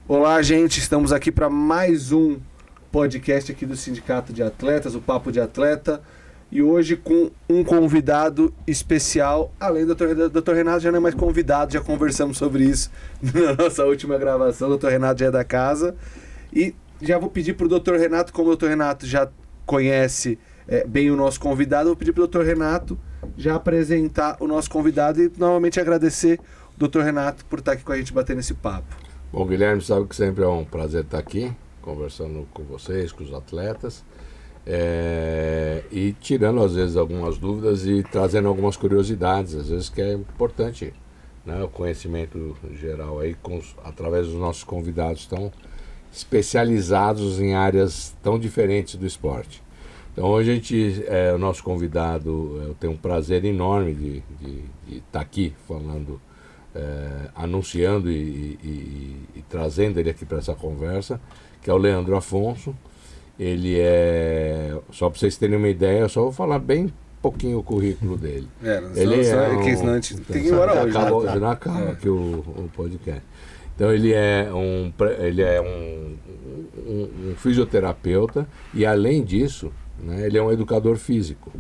Olá, gente, estamos aqui para mais um podcast aqui do Sindicato de Atletas, o Papo de Atleta, e hoje com um convidado especial, além do Dr. Renato já não é mais convidado, já conversamos sobre isso na nossa última gravação, o Dr. Renato já é da casa, e já vou pedir para o Dr. Renato, como o Dr. Renato já conhece bem o nosso convidado, vou pedir para o Dr. Renato já apresentar o nosso convidado e novamente agradecer o Dr. Renato por estar aqui com a gente batendo esse papo. Bom, Guilherme, sabe que sempre é um prazer estar aqui, conversando com vocês, com os atletas, e tirando às vezes algumas dúvidas e trazendo algumas curiosidades, às vezes que é importante, né, o conhecimento geral aí, através dos nossos convidados tão especializados em áreas tão diferentes do esporte. Então hoje o nosso convidado, eu tenho um prazer enorme de estar aqui falando, anunciando e trazendo ele aqui para essa conversa, que é o Leandro Afonso. Ele só para vocês terem uma ideia, eu só vou falar bem pouquinho o currículo dele. Senão a gente tem que ir embora hoje. Não acaba aqui o podcast. Então ele é um fisioterapeuta e, além disso, né, ele é um educador físico.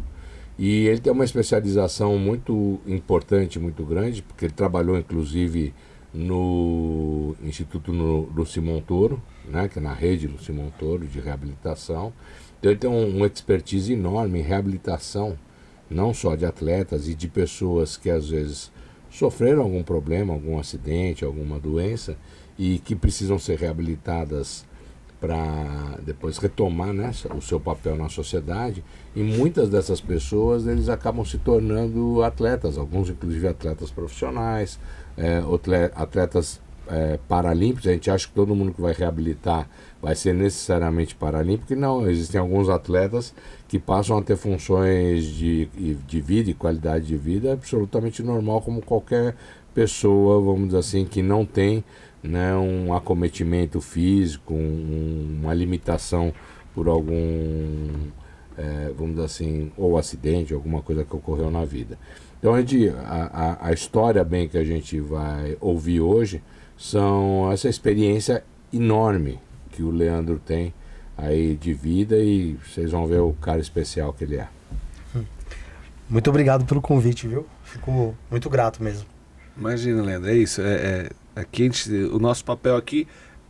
E ele tem uma especialização muito importante, muito grande, porque ele trabalhou inclusive no Instituto Lucy Montoro, né, que é na rede Lucy Montoro de reabilitação. Então ele tem uma expertise enorme em reabilitação, não só de atletas e de pessoas que às vezes sofreram algum problema, algum acidente, alguma doença e que precisam ser reabilitadas para depois retomar, né, o seu papel na sociedade. E muitas dessas pessoas eles acabam se tornando atletas, alguns inclusive atletas profissionais, atletas paralímpicos. A gente acha que todo mundo que vai reabilitar vai ser necessariamente paralímpico, e não, existem alguns atletas que passam a ter funções de vida e qualidade de vida absolutamente normal, como qualquer pessoa, vamos dizer assim, que não tem, né, um acometimento físico, uma limitação por algum, vamos dizer assim, ou acidente, alguma coisa que ocorreu na vida. Então a história bem que a gente vai ouvir hoje são essa experiência enorme que o Leandro tem aí de vida, e vocês vão ver o cara especial que ele é. Muito obrigado pelo convite, viu? Fico muito grato mesmo. Imagina, Leandro, é isso. Aqui o nosso papel aqui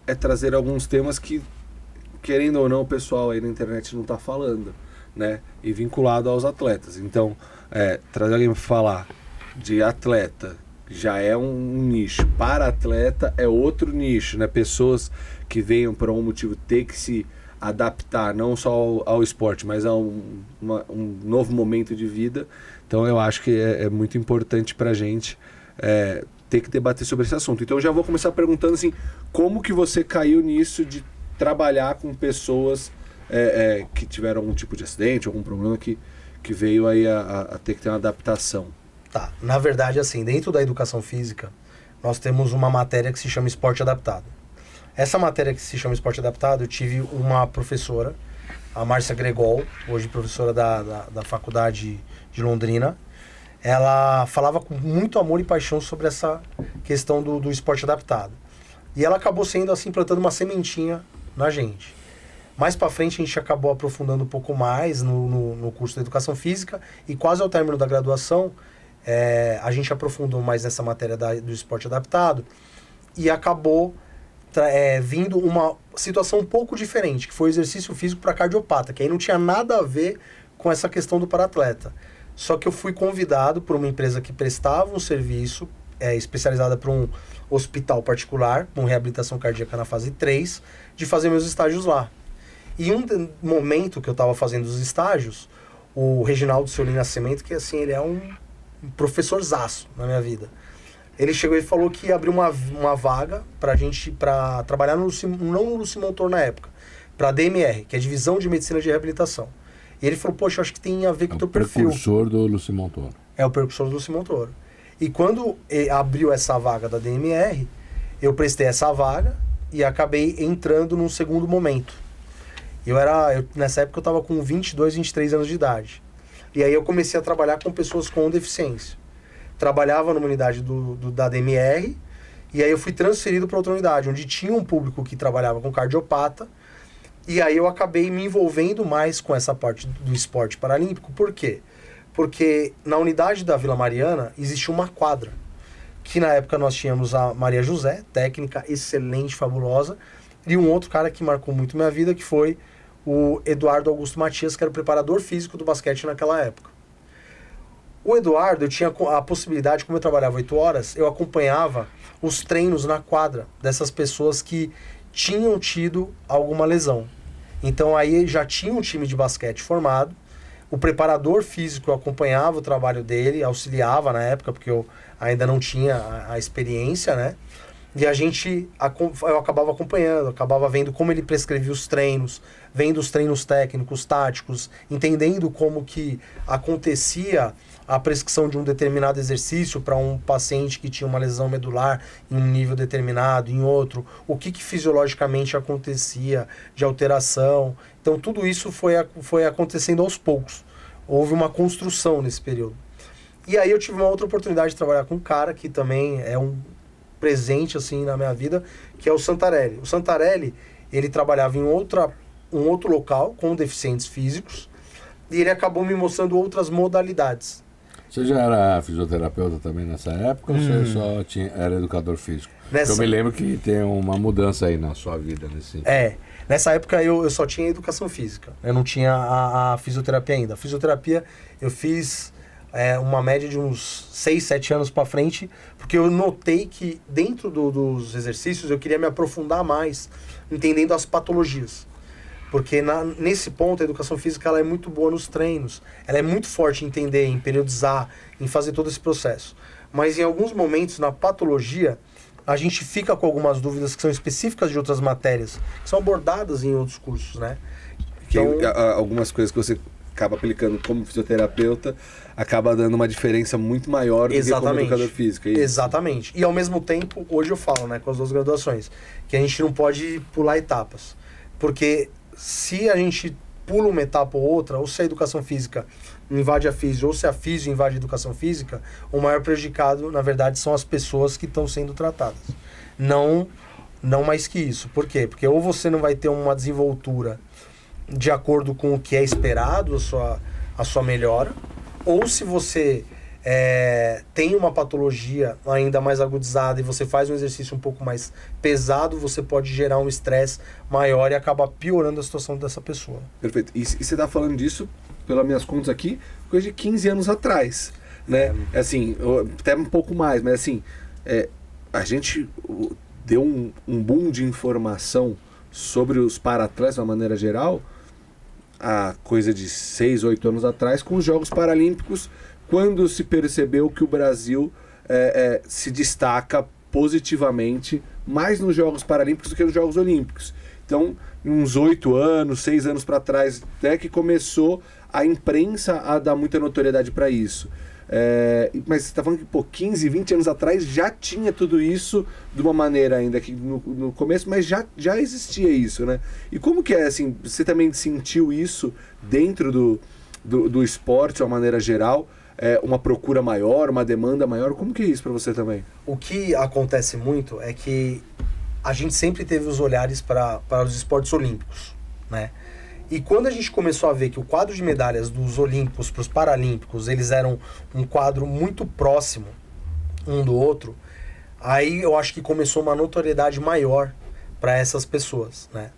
é trazer alguns temas que, querendo ou não, o pessoal aí na internet não está falando, né? E vinculado aos atletas. Então, trazer alguém para falar de atleta já é um nicho. Para atleta é outro nicho, né? Pessoas que venham por algum motivo ter que se adaptar não só ao esporte, mas a um novo momento de vida. Então eu acho que é muito importante para a gente ter que debater sobre esse assunto. Então eu já vou começar perguntando assim, como que você caiu nisso de trabalhar com pessoas que tiveram algum tipo de acidente, algum problema que veio aí a ter que ter uma adaptação? Tá, na verdade, assim, dentro da educação física, nós temos uma matéria que se chama esporte adaptado. Essa matéria que se chama esporte adaptado, eu tive uma professora, a Márcia Gregol, hoje professora da faculdade de Londrina. Ela falava com muito amor e paixão sobre essa questão do esporte adaptado. E ela acabou sendo assim, plantando uma sementinha na gente. Mais pra frente a gente acabou aprofundando um pouco mais no curso de educação física, e quase ao término da graduação, a gente aprofundou mais nessa matéria do esporte adaptado, e acabou vindo uma situação um pouco diferente, que foi o exercício físico para cardiopata, que aí não tinha nada a ver com essa questão do paratleta. Só que eu fui convidado por uma empresa que prestava um serviço especializada para um hospital particular, com reabilitação cardíaca na fase 3, de fazer meus estágios lá. E um momento que eu estava fazendo os estágios, o Reginaldo Seolin Nascimento, que assim, ele é um professorzaço na minha vida. Ele chegou e falou que ia abrir uma vaga pra gente, pra trabalhar não no Lucy Montoro na época, pra DMR, que é a Divisão de Medicina de Reabilitação. E ele falou, poxa, acho que tem a ver com o teu perfil. É o precursor do Lucy Montoro. É o precursor do Lucy Montoro. E quando abriu essa vaga da DMR, eu prestei essa vaga e acabei entrando num segundo momento. Nessa época eu estava com 22, 23 anos de idade. E aí eu comecei a trabalhar com pessoas com deficiência. Trabalhava numa unidade da DMR E aí eu fui transferido para outra unidade, onde tinha um público que trabalhava com cardiopata. E aí eu acabei me envolvendo mais com essa parte do esporte paralímpico. Por quê? Porque na unidade da Vila Mariana existia uma quadra, que na época nós tínhamos a Maria José, técnica excelente, fabulosa, e um outro cara que marcou muito minha vida, que foi o Eduardo Augusto Matias, que era o preparador físico do basquete naquela época. O Eduardo, eu tinha a possibilidade, como eu trabalhava 8 horas, eu acompanhava os treinos na quadra dessas pessoas que tinham tido alguma lesão. Então aí já tinha um time de basquete formado, o preparador físico acompanhava o trabalho dele, auxiliava na época, porque eu ainda não tinha a experiência, né? E eu acabava acompanhando, acabava vendo como ele prescrevia os treinos, vendo os treinos técnicos, táticos, entendendo como que acontecia a prescrição de um determinado exercício para um paciente que tinha uma lesão medular em um nível determinado, em outro, o que fisiologicamente acontecia de alteração. Então tudo isso foi acontecendo aos poucos. Houve uma construção nesse período. E aí eu tive uma outra oportunidade de trabalhar com um cara que também é um presente assim na minha vida, que é o Santarelli. O Santarelli, ele trabalhava em um outro local com deficientes físicos e ele acabou me mostrando outras modalidades. Você já era fisioterapeuta também nessa época ou você só era educador físico? Eu me lembro que tem uma mudança aí na sua vida nesse sentido. Nessa época eu só tinha educação física, eu não tinha a fisioterapia ainda. A fisioterapia eu fiz uma média de uns 6, 7 anos para frente, porque eu notei que dentro dos exercícios eu queria me aprofundar mais, entendendo as patologias. Porque nesse ponto a educação física ela é muito boa nos treinos, ela é muito forte em entender, em periodizar, em fazer todo esse processo. Mas em alguns momentos na patologia a gente fica com algumas dúvidas que são específicas de outras matérias, que são abordadas em outros cursos, né? Então, algumas coisas que você acaba aplicando como fisioterapeuta, acaba dando uma diferença muito maior do que como educador físico. É isso? Exatamente. E ao mesmo tempo, hoje eu falo, né, com as 2 graduações, que a gente não pode pular etapas. Porque se a gente pula uma etapa ou outra, ou se a educação física invade a físio, ou se a físio invade a educação física, o maior prejudicado, na verdade, são as pessoas que estão sendo tratadas. Não mais que isso. Por quê? Porque ou você não vai ter uma desenvoltura de acordo com o que é esperado, a sua melhora, ou se você tem uma patologia ainda mais agudizada e você faz um exercício um pouco mais pesado, você pode gerar um estresse maior e acabar piorando a situação dessa pessoa. Perfeito. E você está falando disso, pelas minhas contas aqui, coisa de 15 anos atrás, né? Assim, até um pouco mais, mas assim, a gente deu um boom de informação sobre os para-atletas de uma maneira geral, há coisa de 6, 8 anos atrás, com os Jogos Paralímpicos, quando se percebeu que o Brasil se destaca positivamente mais nos Jogos Paralímpicos do que nos Jogos Olímpicos. Então, uns 8 anos, 6 anos para trás, até que começou a imprensa a dar muita notoriedade para isso. Mas você está falando que 15, 20 anos atrás já tinha tudo isso de uma maneira ainda que no começo, mas já existia isso, né? E como que é, assim, você também sentiu isso dentro do esporte de uma maneira geral? Uma procura maior, uma demanda maior? Como que é isso para você também? O que acontece muito é que a gente sempre teve os olhares para os esportes olímpicos, né? E quando a gente começou a ver que o quadro de medalhas dos olímpicos para os paralímpicos, eles eram um quadro muito próximo um do outro, aí eu acho que começou uma notoriedade maior para essas pessoas, né?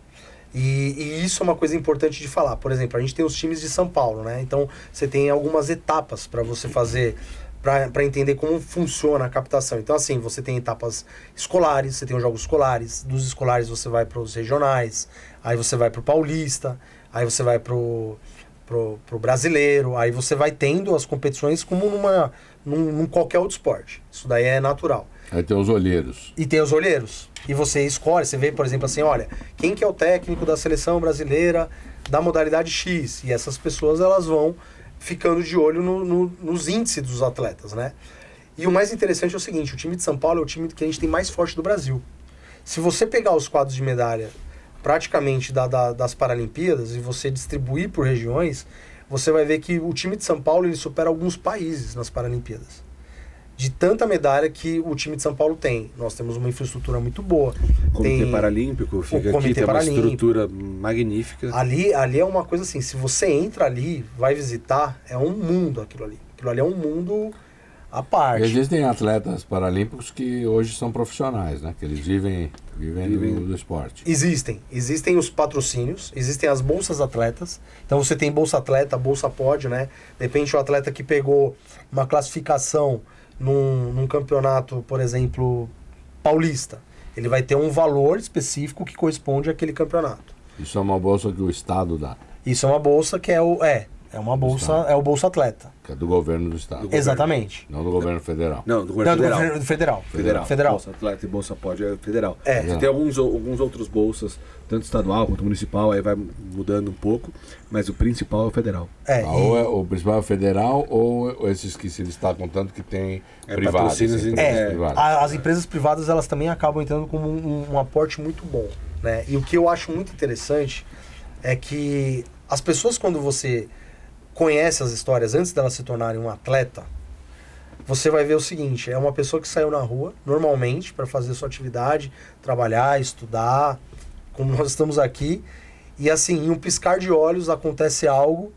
E isso é uma coisa importante de falar. Por exemplo, a gente tem os times de São Paulo, né? Então você tem algumas etapas para você fazer, para entender como funciona a captação. Então, assim, você tem etapas escolares, você tem os jogos escolares, dos escolares você vai para os regionais, aí você vai para o paulista, aí você vai pro brasileiro, aí você vai tendo as competições como num qualquer outro esporte. Isso daí é natural. Aí tem os olheiros. E tem os olheiros. E você escolhe, você vê, por exemplo, assim, olha, quem que é o técnico da seleção brasileira da modalidade X? E essas pessoas, elas vão ficando de olho nos índices dos atletas, né? E o mais interessante é o seguinte, o time de São Paulo é o time que a gente tem mais forte do Brasil. Se você pegar os quadros de medalha praticamente das Paralimpíadas e você distribuir por regiões, você vai ver que o time de São Paulo ele supera alguns países nas Paralimpíadas. de tanta medalha que o time de São Paulo tem. Nós temos uma infraestrutura muito boa. O Comitê Tem Paralímpico fica aqui, Comitê tem uma Paralímpico. estrutura magnífica. Ali é uma coisa assim, se você entra ali, vai visitar, é um mundo aquilo ali. Aquilo ali é um mundo à E parte. existem atletas paralímpicos que hoje são profissionais, né? Que eles vivem do esporte. Existem os patrocínios, existem as bolsas atletas. Então você tem bolsa atleta, bolsa pódio, né? De repente o atleta que pegou uma classificação num campeonato, por exemplo, paulista, ele vai ter um valor específico que corresponde àquele campeonato. Isso é uma bolsa que o Estado dá, Isso é uma bolsa que é o bolsa, é o Bolsa Atleta. que é do governo do Estado. Exatamente. Não do governo federal. Não, do governo federal. Do federal. Federal. Bolsa Atleta e Bolsa Pódio é federal. É. Você tem alguns outros bolsas, tanto estadual quanto municipal, aí vai mudando um pouco, mas o principal é o federal. Ou o principal é o federal, ou esses que se destacam tanto que tem privados. patrocínios privados. As empresas privadas, elas também acabam entrando como um aporte muito bom, né? E o que eu acho muito interessante é que as pessoas, quando você conhece as histórias antes delas se tornarem um atleta, você vai ver o seguinte: é uma pessoa que saiu na rua, normalmente, para fazer sua atividade, trabalhar, estudar, como nós estamos aqui, e assim, em um piscar de olhos acontece algo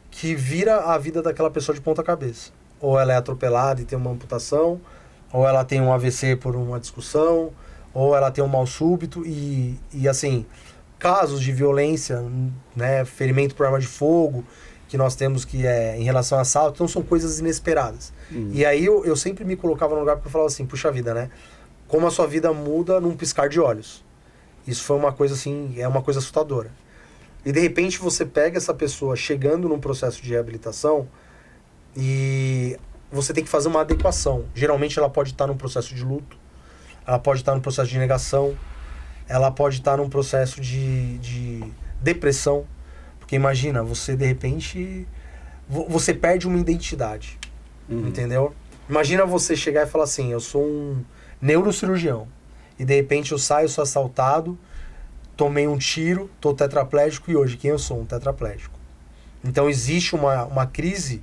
que vira a vida daquela pessoa de ponta cabeça. Ou ela é atropelada e tem uma amputação, ou ela tem um AVC por uma discussão, ou ela tem um mal súbito, e assim, casos de violência, né, ferimento por arma de fogo, que nós temos que é em relação a assalto, então são coisas inesperadas. E aí eu sempre me colocava no lugar porque eu falava assim, puxa vida, né? Como a sua vida muda num piscar de olhos. Isso foi uma coisa assim, é uma coisa assustadora. E de repente você pega essa pessoa chegando num processo de reabilitação e você tem que fazer uma adequação. Geralmente ela pode estar num processo de luto, ela pode estar num processo de negação, ela pode estar num processo de depressão. Porque imagina, você de repente, você perde uma identidade, entendeu? Imagina você chegar e falar assim, eu sou um neurocirurgião, e de repente eu saio, sou assaltado, tomei um tiro, tô tetraplégico, e hoje quem eu sou? Um tetraplégico. Então existe uma crise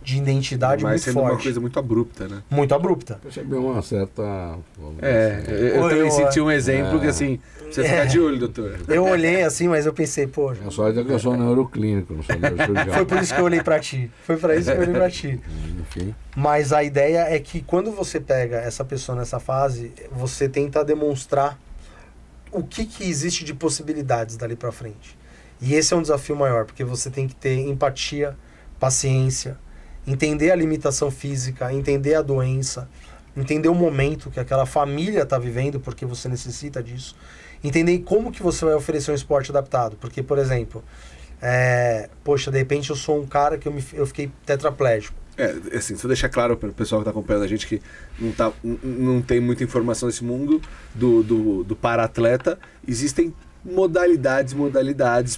de identidade Mas muito sendo forte. uma coisa muito abrupta, né? Muito abrupta. Percebeu uma certa... vamos dizer assim, Eu também senti um exemplo que assim, você fica de olho, doutor. Eu olhei assim, mas eu pensei, pô... é só que eu sou neuroclínico, não sou neurocirurgião. Foi por isso que eu olhei pra ti. Foi pra isso que eu olhei pra ti. Enfim. Mas a ideia é que quando você pega essa pessoa nessa fase, você tenta demonstrar o que existe de possibilidades dali pra frente. E esse é um desafio maior, porque você tem que ter empatia, paciência, entender a limitação física, entender a doença, entender o momento que aquela família está vivendo, porque você necessita disso, entender como que você vai oferecer um esporte adaptado. Porque, por exemplo, poxa, de repente eu sou um cara que eu fiquei tetraplégico. Assim, só deixar claro para o pessoal que está acompanhando a gente que não tem muita informação nesse mundo do para-atleta, existem modalidades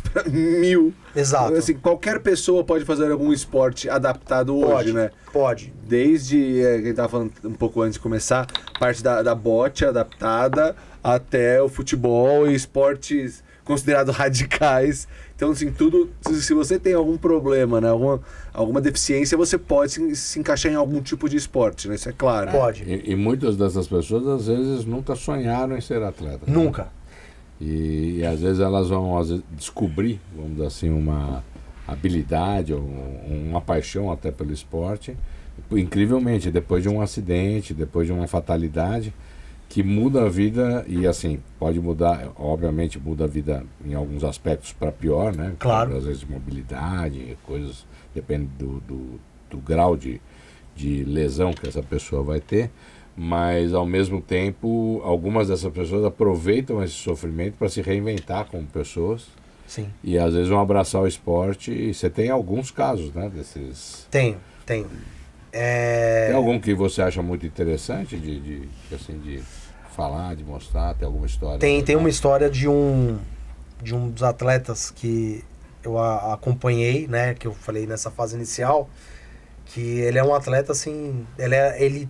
para 1000. Exato. Assim, qualquer pessoa pode fazer algum esporte adaptado hoje, né? Pode. Desde, a gente estava falando um pouco antes de começar, parte da bote adaptada até o futebol e esportes considerados radicais. Então, assim, tudo, se você tem algum problema, né, alguma deficiência, você pode se encaixar em algum tipo de esporte, né? Isso é claro. Pode. E muitas dessas pessoas, às vezes, nunca sonharam em ser atletas. Nunca. E às vezes elas vão descobrir, vamos dizer assim, uma habilidade ou uma paixão até pelo esporte, incrivelmente, depois de um acidente, depois de uma fatalidade, que muda a vida. E assim, pode mudar, obviamente muda a vida em alguns aspectos para pior, né? Claro. Às vezes de mobilidade, coisas, depende do grau de lesão que essa pessoa vai ter. Mas, ao mesmo tempo, algumas dessas pessoas aproveitam esse sofrimento para se reinventar como pessoas. Sim. E, às vezes, vão abraçar o esporte. E você tem alguns casos, né? Desses... Tenho. Tem algum que você acha muito interessante de falar, de mostrar? Tem alguma história? Tem uma história de um dos atletas que eu acompanhei, né? Que eu falei nessa fase inicial. Que ele é um atleta, assim... Ele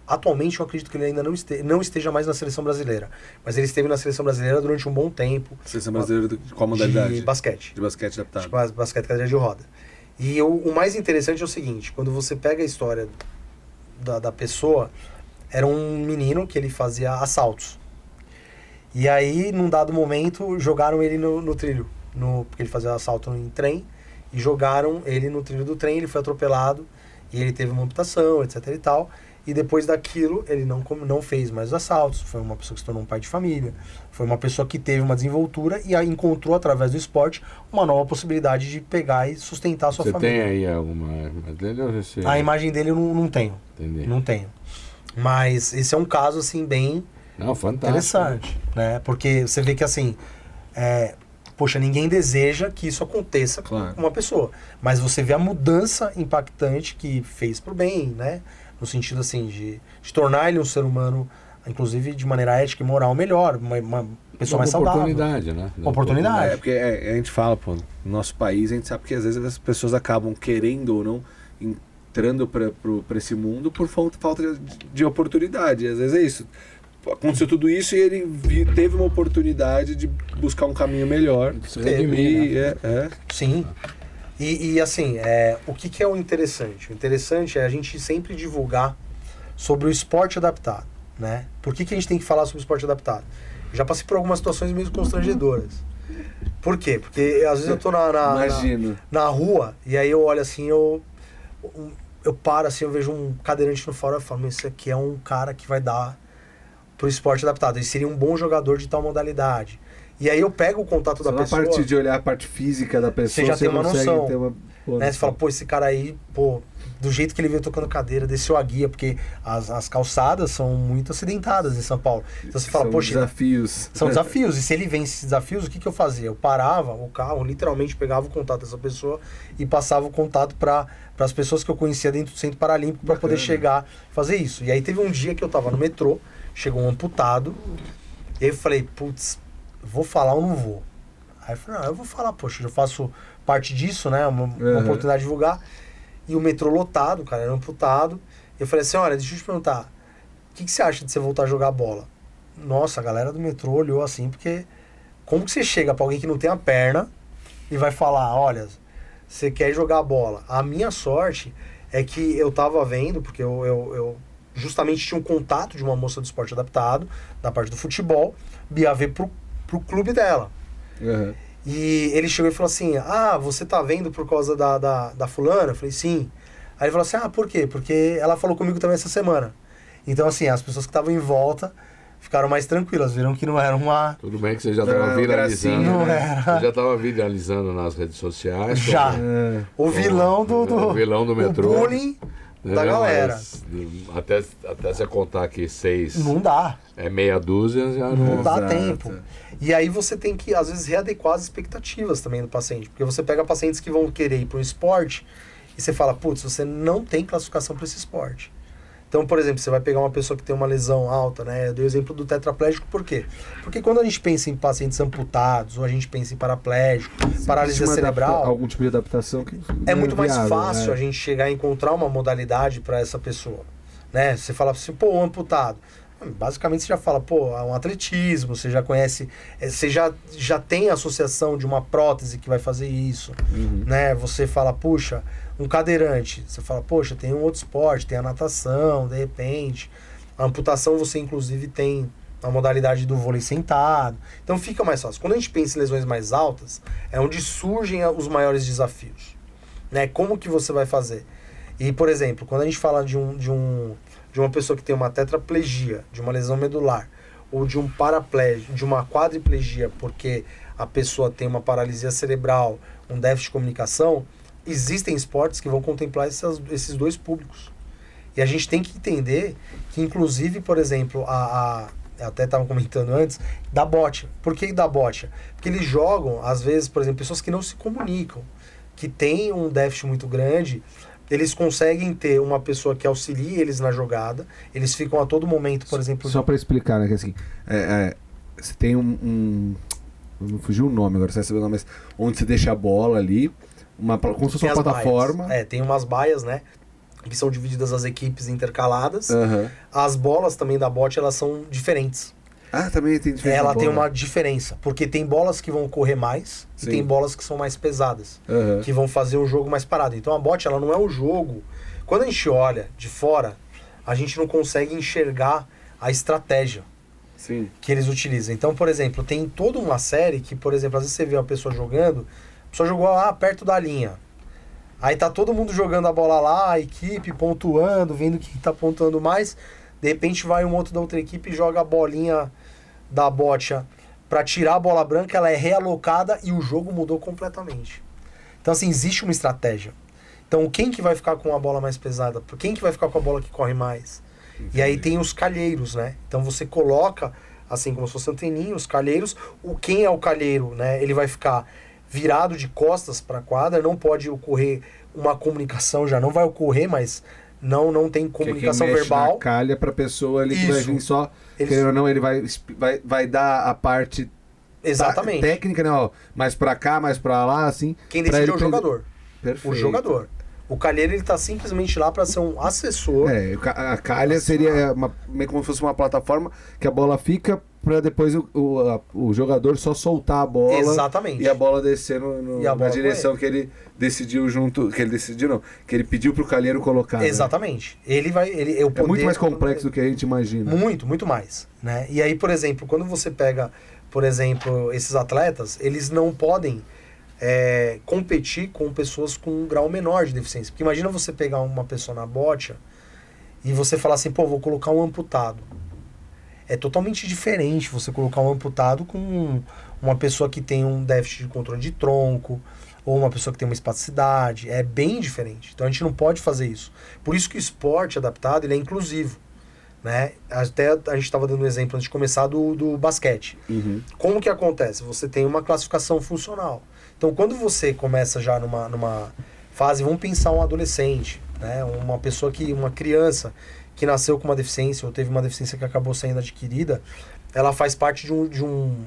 atualmente eu acredito que ele ainda não esteja mais na seleção brasileira. Mas ele esteve na seleção brasileira durante um bom tempo. Seleção brasileira de qual modalidade? De basquete. De basquete adaptado. Basquete cadeira de roda. E o mais interessante é o seguinte, quando você pega a história da pessoa era um menino que ele fazia assaltos. E aí, num dado momento, jogaram ele no trilho. Porque ele fazia assalto em trem. E jogaram ele no trilho do trem, ele foi atropelado. E ele teve uma amputação, etc e tal. E depois daquilo, ele não fez mais os assaltos. Foi uma pessoa que se tornou um pai de família. Foi uma pessoa que teve uma desenvoltura e aí encontrou, através do esporte, uma nova possibilidade de pegar e sustentar a sua família. Você tem aí alguma imagem dele? Ou você... A imagem dele eu não tenho. Entendi. Não tenho. Mas esse é um caso, assim, bem fantástico. interessante. Né? Porque você vê que, assim... Poxa, ninguém deseja que isso aconteça com uma pessoa. Mas você vê a mudança impactante que fez pro bem, né? No sentido, assim, de tornar ele um ser humano, inclusive de maneira ética e moral melhor, uma pessoa mais saudável. Oportunidade, né? Uma oportunidade. Porque a gente fala, pô, no nosso país, a gente sabe que às vezes as pessoas acabam querendo ou não entrando para esse mundo por falta de oportunidade. Às vezes é isso. Aconteceu tudo isso e ele teve uma oportunidade de buscar um caminho melhor. Se redimir, Sim. E assim, o que é o interessante? O interessante é a gente sempre divulgar sobre o esporte adaptado, né? Por que a gente tem que falar sobre o esporte adaptado? Eu já passei por algumas situações meio constrangedoras. Por quê? Porque às vezes eu tô na rua e aí eu olho assim, eu paro assim, eu vejo um cadeirante no farol e falo, mas esse aqui é um cara que vai dar pro esporte adaptado. Ele seria um bom jogador de tal modalidade. E aí eu pego o contato da pessoa... A partir de olhar a parte física da pessoa, você já tem uma noção. Né? Você fala, pô, esse cara aí, pô, do jeito que ele veio tocando cadeira, desceu a guia, porque as calçadas são muito acidentadas em São Paulo. Então você fala, são poxa... desafios. São desafios. E se ele vence esses desafios, o que eu fazia? Eu parava o carro, literalmente pegava o contato dessa pessoa e passava o contato para as pessoas que eu conhecia dentro do Centro Paralímpico para poder chegar e fazer isso. E aí teve um dia que eu tava no metrô, chegou um amputado, e aí eu falei, putz, vou falar ou não vou? Aí eu falei, não, eu vou falar, poxa, eu faço parte disso, né, uma oportunidade de divulgar. E o metrô lotado, cara, era amputado. Eu falei assim, olha, deixa eu te perguntar, o que você acha de você voltar a jogar bola? Nossa, a galera do metrô olhou assim, porque como que você chega pra alguém que não tem a perna e vai falar, olha, você quer jogar bola? A minha sorte é que eu tava vendo, porque eu justamente tinha um contato de uma moça do esporte adaptado, da parte do futebol, ia ver pro clube dela. E ele chegou e falou assim, você tá vendo por causa da fulana? Eu falei, sim. Aí ele falou assim, por quê? Porque ela falou comigo também essa semana. Então, assim, as pessoas que estavam em volta ficaram mais tranquilas, viram que não era uma... Tudo bem que você já estava viralizando. Não era. Você já estava viralizando nas redes sociais. Já. O vilão o vilão do metrô. O bullying da galera. Até você contar aqui 6... Não dá. É meia dúzia, já não dá tempo. E aí você tem que, às vezes, readequar as expectativas também do paciente. Porque você pega pacientes que vão querer ir para um esporte e você fala, putz, você não tem classificação para esse esporte. Então, por exemplo, você vai pegar uma pessoa que tem uma lesão alta, né? Eu dei o exemplo do tetraplégico, por quê? Porque quando a gente pensa em pacientes amputados, ou a gente pensa em paraplégico, paralisia cerebral... Algum tipo de adaptação que é muito mais fácil a gente chegar a encontrar uma modalidade para essa pessoa, né? Você fala assim, pô, um amputado. Basicamente você já fala, pô, é um atletismo, você já conhece, você já tem a associação de uma prótese que vai fazer isso, né? Você fala, puxa, um cadeirante, você fala, poxa, tem um outro esporte, tem a natação, de repente. A amputação você inclusive tem a modalidade do vôlei sentado, então fica mais fácil. Quando a gente pensa em lesões mais altas, é onde surgem os maiores desafios, né? Como que você vai fazer? E, por exemplo, quando a gente fala de uma pessoa que tem uma tetraplegia, de uma lesão medular, ou de um paraplégico, de uma quadriplegia, porque a pessoa tem uma paralisia cerebral, um déficit de comunicação, existem esportes que vão contemplar esses dois públicos. E a gente tem que entender que, inclusive, por exemplo, eu até estava comentando antes, da bocha. Por que da bocha? Porque eles jogam, às vezes, por exemplo, pessoas que não se comunicam, que têm um déficit muito grande. Eles conseguem ter uma pessoa que auxilie eles na jogada. Eles ficam a todo momento, por exemplo... Só para explicar, né? Que assim, você tem não fugiu o nome agora, você vai saber o nome, mas onde você deixa a bola ali, como se fosse uma plataforma. Tem umas baias, né? Que são divididas as equipes intercaladas. As bolas também da bote, elas são diferentes. Também tem diferença. Ela tem uma diferença, porque tem bolas que vão correr mais e tem bolas que são mais pesadas, que vão fazer o jogo mais parado. Então a bote, ela não é um jogo. Quando a gente olha de fora, a gente não consegue enxergar a estratégia Sim. que eles utilizam. Então, por exemplo, tem toda uma série que, por exemplo, às vezes você vê uma pessoa jogando, a pessoa jogou lá perto da linha. Aí tá todo mundo jogando a bola lá, a equipe pontuando, vendo quem tá pontuando mais. De repente vai um outro da outra equipe e joga a bolinha da bocha para tirar a bola branca, ela é realocada e o jogo mudou completamente. Então, assim, existe uma estratégia. Então, quem que vai ficar com a bola mais pesada? Quem que vai ficar com a bola que corre mais? E aí tem os calheiros, né? Então, você coloca, assim, como se fosse anteninha, os calheiros. Quem é o calheiro, né? Ele vai ficar virado de costas para a quadra, não pode ocorrer uma comunicação, já não vai ocorrer, mas não tem comunicação verbal. Na calha para a pessoa ali que vai vir só, querendo ou não, ele vai dar a parte exatamente técnica, né? Ó, mais para cá, mais para lá, assim. Quem decide é o jogador. Perfeito. O jogador. O calheiro, ele tá simplesmente lá para ser um assessor. A calha seria meio como se fosse uma plataforma que a bola fica para depois o jogador só soltar a bola. Exatamente. E a bola descer na direção que ele decidiu junto. Que ele decidiu, não. Que ele pediu pro calheiro colocar. Exatamente. Né? É muito mais complexo do que a gente imagina. Muito, muito mais. Né? E aí, por exemplo, quando você pega, por exemplo, esses atletas, eles não podem competir com pessoas com um grau menor de deficiência. Porque imagina você pegar uma pessoa na bocha e você falar assim, pô, vou colocar um amputado. É totalmente diferente você colocar um amputado com uma pessoa que tem um déficit de controle de tronco ou uma pessoa que tem uma espasticidade. É bem diferente. Então a gente não pode fazer isso. Por isso que o esporte adaptado ele é inclusivo. Né? Até a gente estava dando um exemplo antes de começar do basquete. Uhum. Como que acontece? Você tem uma classificação funcional. Então, quando você começa já numa fase, vamos pensar um adolescente, né? Uma criança que nasceu com uma deficiência ou teve uma deficiência que acabou sendo adquirida, ela faz parte de um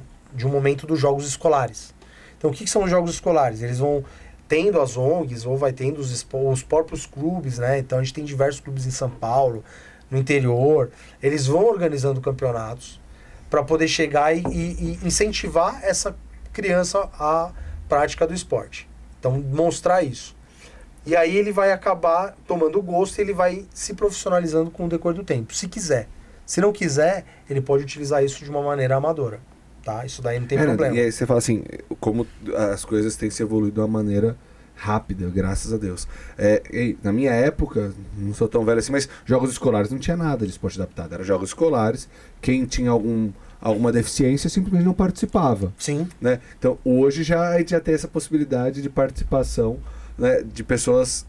momento dos jogos escolares. Então, o que são os jogos escolares? Eles vão tendo as ONGs ou vai tendo os próprios clubes, né? Então, a gente tem diversos clubes em São Paulo, no interior. Eles vão organizando campeonatos para poder chegar e incentivar essa criança a prática do esporte. Então, mostrar isso. E aí ele vai acabar tomando gosto e ele vai se profissionalizando com o decorrer do tempo, se quiser. Se não quiser, ele pode utilizar isso de uma maneira amadora. Tá? Isso daí não tem problema. E aí você fala assim, como as coisas têm se evoluído de uma maneira rápida, graças a Deus. Na minha época, não sou tão velho assim, mas jogos escolares não tinha nada de esporte adaptado. Era jogos escolares, quem tinha alguma deficiência simplesmente não participava. Sim. Né? Então, hoje a gente já tem essa possibilidade de participação, né, de pessoas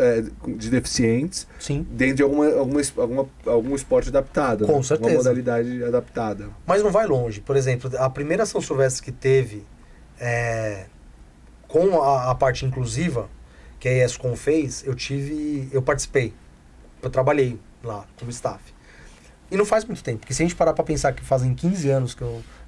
de deficientes. Sim. Dentro de algum esporte adaptado. Com né? certeza. Uma modalidade adaptada. Mas não vai longe. Por exemplo, a primeira São Silvestre que teve com a parte inclusiva, que a ESCOM fez, eu participei. Eu trabalhei lá como staff. E não faz muito tempo, porque se a gente parar para pensar que fazem 15 anos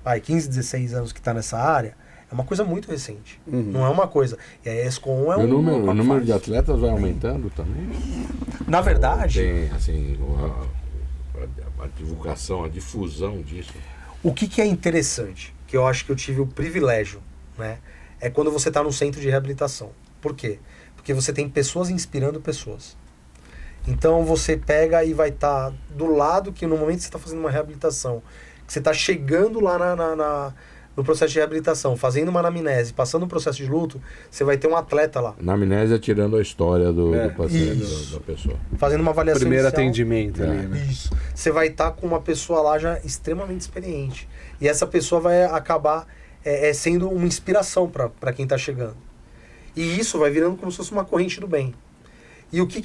16 anos que está nessa área, é uma coisa muito recente. Uhum. Não é uma coisa. E a ESCOM é o número de atletas vai aumentando também? Na verdade... Tem, assim, a divulgação, a difusão disso. O que é interessante, que eu acho que eu tive o privilégio, né? É quando você está no centro de reabilitação. Por quê? Porque você tem pessoas inspirando pessoas. Então você pega e vai estar do lado que no momento que você está fazendo uma reabilitação, que você está chegando lá no processo de reabilitação, fazendo uma anamnese, passando um processo de luto, você vai ter um atleta lá. Anamnese tirando a história do paciente, da pessoa. Fazendo uma avaliação Primeiro inicial. atendimento ali, né? Isso. Você vai estar com uma pessoa lá já extremamente experiente. E essa pessoa vai acabar sendo uma inspiração para quem está chegando. E isso vai virando como se fosse uma corrente do bem. E o que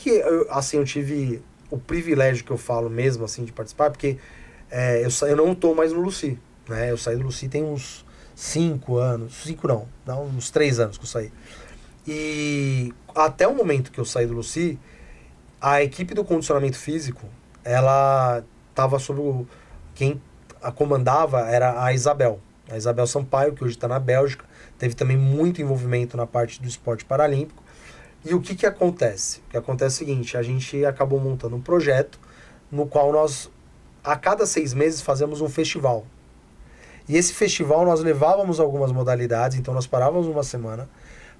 eu tive o privilégio que eu falo mesmo, assim, de participar, porque eu não estou mais no Lucy, né? Eu saí do Lucy tem uns 5 anos, 5 não, dá uns 3 anos que eu saí. E até o momento que eu saí do Lucy, a equipe do condicionamento físico, ela estava sob quem a comandava era a Isabel Sampaio, que hoje está na Bélgica, teve também muito envolvimento na parte do esporte paralímpico. E o que acontece? O que acontece é o seguinte, a gente acabou montando um projeto no qual nós, a cada 6 meses, fazemos um festival. E esse festival nós levávamos algumas modalidades, então nós parávamos uma semana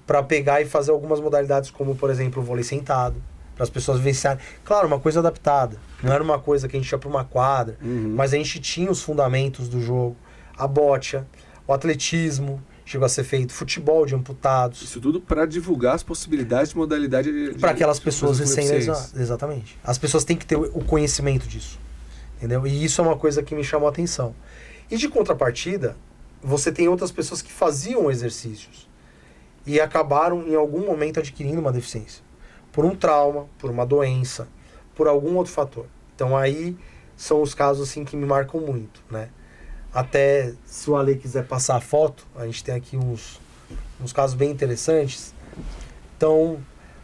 para pegar e fazer algumas modalidades, como, por exemplo, o vôlei sentado, para as pessoas vivenciarem. Claro, uma coisa adaptada. Não era uma coisa que a gente ia para uma quadra, mas a gente tinha os fundamentos do jogo. A bocha, o atletismo chegou a ser feito, futebol de amputados. Isso tudo para divulgar as possibilidades de modalidade para aquelas pessoas recém-lesionadas. Exatamente. As pessoas têm que ter o conhecimento disso. Entendeu? E isso é uma coisa que me chamou a atenção. E de contrapartida, você tem outras pessoas que faziam exercícios e acabaram em algum momento adquirindo uma deficiência. Por um trauma, por uma doença, por algum outro fator. Então aí são os casos assim que me marcam muito, né? Até se o Ale quiser passar a foto, a gente tem aqui uns casos bem interessantes. Então,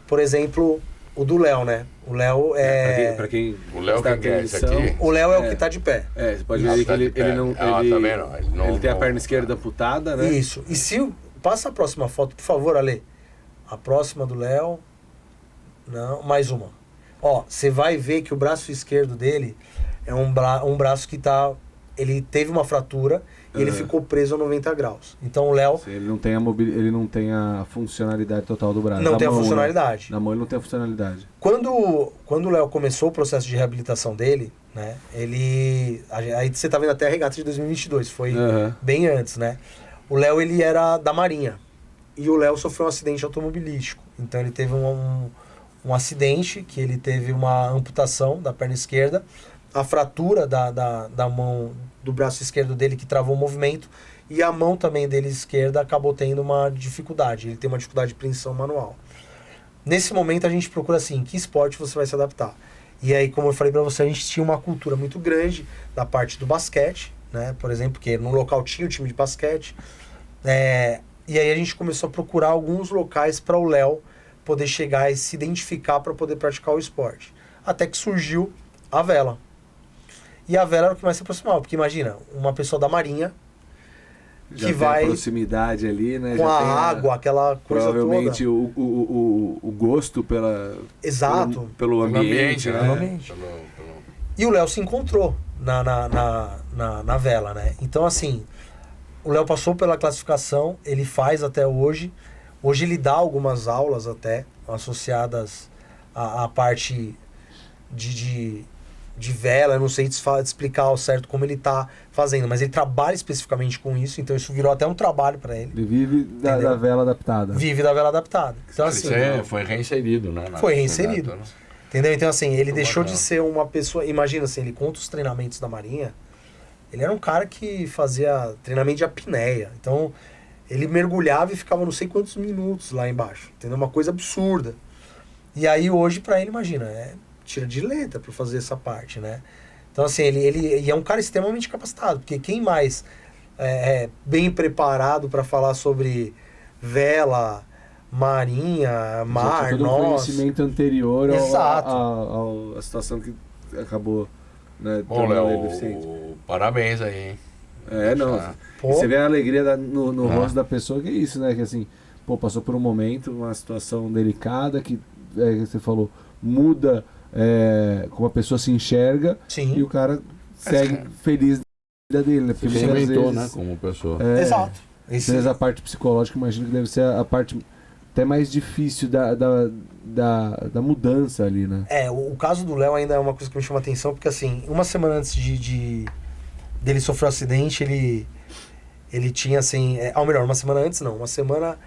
por exemplo, o do Léo, né? O Léo é... Pra quem O Léo está que é esse aqui? O Léo é o que tá de pé. Você pode ver que ele não... tá vendo? Ele tem a perna esquerda amputada, né? Isso. E se... Passa a próxima foto, por favor, Ale. A próxima do Léo. Não, mais uma. Ó, você vai ver que o braço esquerdo dele é um braço que tá... Ele teve uma fratura e ele ficou preso a 90 graus. Então o Léo... Ele não tem a funcionalidade total do braço. Não tem a mão, funcionalidade. Na mão ele não tem a funcionalidade. Quando o Léo começou o processo de reabilitação dele, né? Aí você tá vendo até a regata de 2022, foi bem antes, né? O Léo, ele era da Marinha. E o Léo sofreu um acidente automobilístico. Então ele teve um acidente, que ele teve uma amputação da perna esquerda, a fratura da mão, do braço esquerdo dele que travou o movimento, e a mão também dele esquerda acabou tendo uma dificuldade. Ele tem uma dificuldade de preensão manual. Nesse momento a gente procura assim, que esporte você vai se adaptar? E aí, como eu falei para você, a gente tinha uma cultura muito grande da parte do basquete, né? Por exemplo, porque no local tinha o time de basquete. E aí a gente começou a procurar alguns locais para o Léo poder chegar e se identificar para poder praticar o esporte. Até que surgiu a vela. E a vela era o que mais se aproximava, porque imagina, uma pessoa da Marinha Já que tem vai a proximidade ali, né? com Já a tem água, aquela coisa provavelmente toda. o gosto Exato. pelo ambiente, né? Pelo ambiente. E o Léo se encontrou na vela, né? Então, assim, o Léo passou pela classificação, ele faz até hoje. Hoje ele dá algumas aulas até, associadas à parte de vela. Eu não sei te explicar ao certo como ele tá fazendo, mas ele trabalha especificamente com isso, então isso virou até um trabalho para ele. Ele vive da vela adaptada. Vive da vela adaptada. Então, assim, Foi reinserido, né? Foi reinserido. Entendeu? Então, assim, ele deixou bacana. de ser uma pessoa... Imagina, assim, ele conta os treinamentos da Marinha. Ele era um cara que fazia treinamento de apneia. Então, ele mergulhava e ficava não sei quantos minutos lá embaixo. Entendeu? Uma coisa absurda. E aí, hoje, pra ele, imagina, tira de letra pra fazer essa parte, né? Então, assim, ele é um cara extremamente capacitado. Porque quem mais é bem preparado pra falar sobre vela... Marinha, mar, todo nós... um conhecimento anterior Exato. A situação que acabou, né, Bom, tornando ele deficiente. Léo, parabéns aí, hein? Não. Pô. Você vê a alegria no rosto da pessoa, que é isso, né? Que assim, passou por um momento, uma situação delicada, que você falou, muda como a pessoa se enxerga. Sim. E o cara segue feliz da vida dele, né? Você Porque se muitas inventou, vezes, né? Como pessoa. Exato. Às vezes a parte psicológica, imagino que deve ser a parte até mais difícil da mudança ali, né? O caso do Léo ainda é uma coisa que me chama a atenção, porque assim, uma semana antes dele sofrer o acidente, ele tinha assim... ou melhor, uma semana antes não, uma semana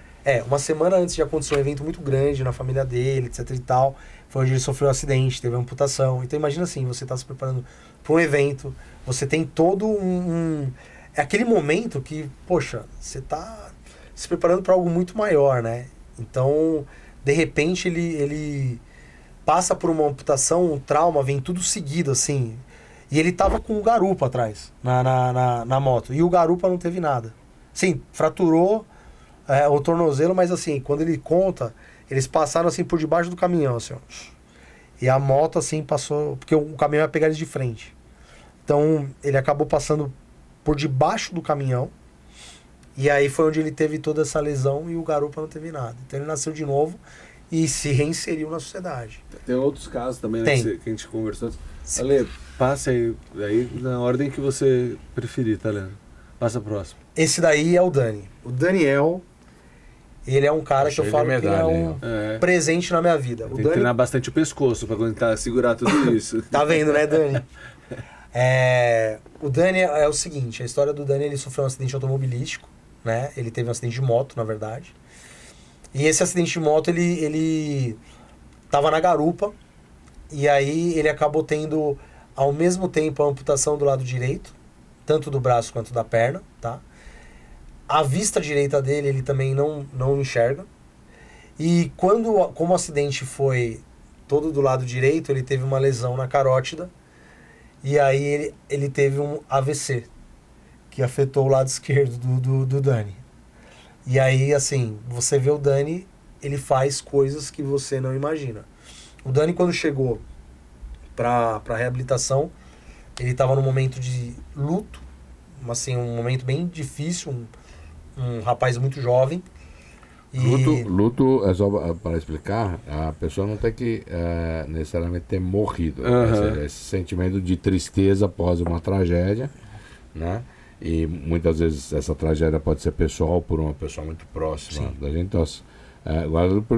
antes de acontecer um evento muito grande na família dele, etc e tal, foi onde ele sofreu o acidente, teve a amputação. Então imagina assim, você tá se preparando para um evento, você tem todo é aquele momento que, poxa, você tá se preparando para algo muito maior, né? Então, de repente, ele passa por uma amputação, um trauma, vem tudo seguido, assim. E ele tava com um garupa atrás, na moto. E o garupa não teve nada. Sim, fraturou o tornozelo, mas assim, quando ele conta, eles passaram assim por debaixo do caminhão, assim, ó. E a moto, assim, passou... Porque o caminhão ia pegar eles de frente. Então, ele acabou passando por debaixo do caminhão. E aí foi onde ele teve toda essa lesão e o garupa não teve nada. Então ele nasceu de novo e se reinseriu na sociedade. Tem outros casos também, né, Tem. que a gente conversou. Ale, passa aí na ordem que você preferir, tá, Leandro? Passa próximo. Esse daí é o Dani. O Daniel, ele é um cara que Cheio eu de falo que é medalha, um hein? presente na minha vida. O Tem que Dani, treinar bastante o pescoço pra aguentar, segurar tudo isso. tá vendo, né, Dani? O Dani é o seguinte, a história do Dani, ele sofreu um acidente automobilístico, né? Ele teve um acidente de moto, na verdade. E esse acidente de moto, ele tava na garupa, e aí ele acabou tendo, ao mesmo tempo, a amputação do lado direito, tanto do braço quanto da perna, tá? A vista direita dele, ele também não enxerga. E como o acidente foi todo do lado direito, ele teve uma lesão na carótida, e aí ele teve um AVC, que afetou o lado esquerdo do Dani. E aí, assim, você vê o Dani, ele faz coisas que você não imagina. O Dani, quando chegou pra reabilitação, ele estava num momento de luto, assim, um momento bem difícil, um rapaz muito jovem. E... Luto, é só para explicar, a pessoa não tem que necessariamente ter morrido. Esse sentimento de tristeza após uma tragédia, né? E muitas vezes essa tragédia pode ser pessoal por uma pessoa muito próxima da gente. Então,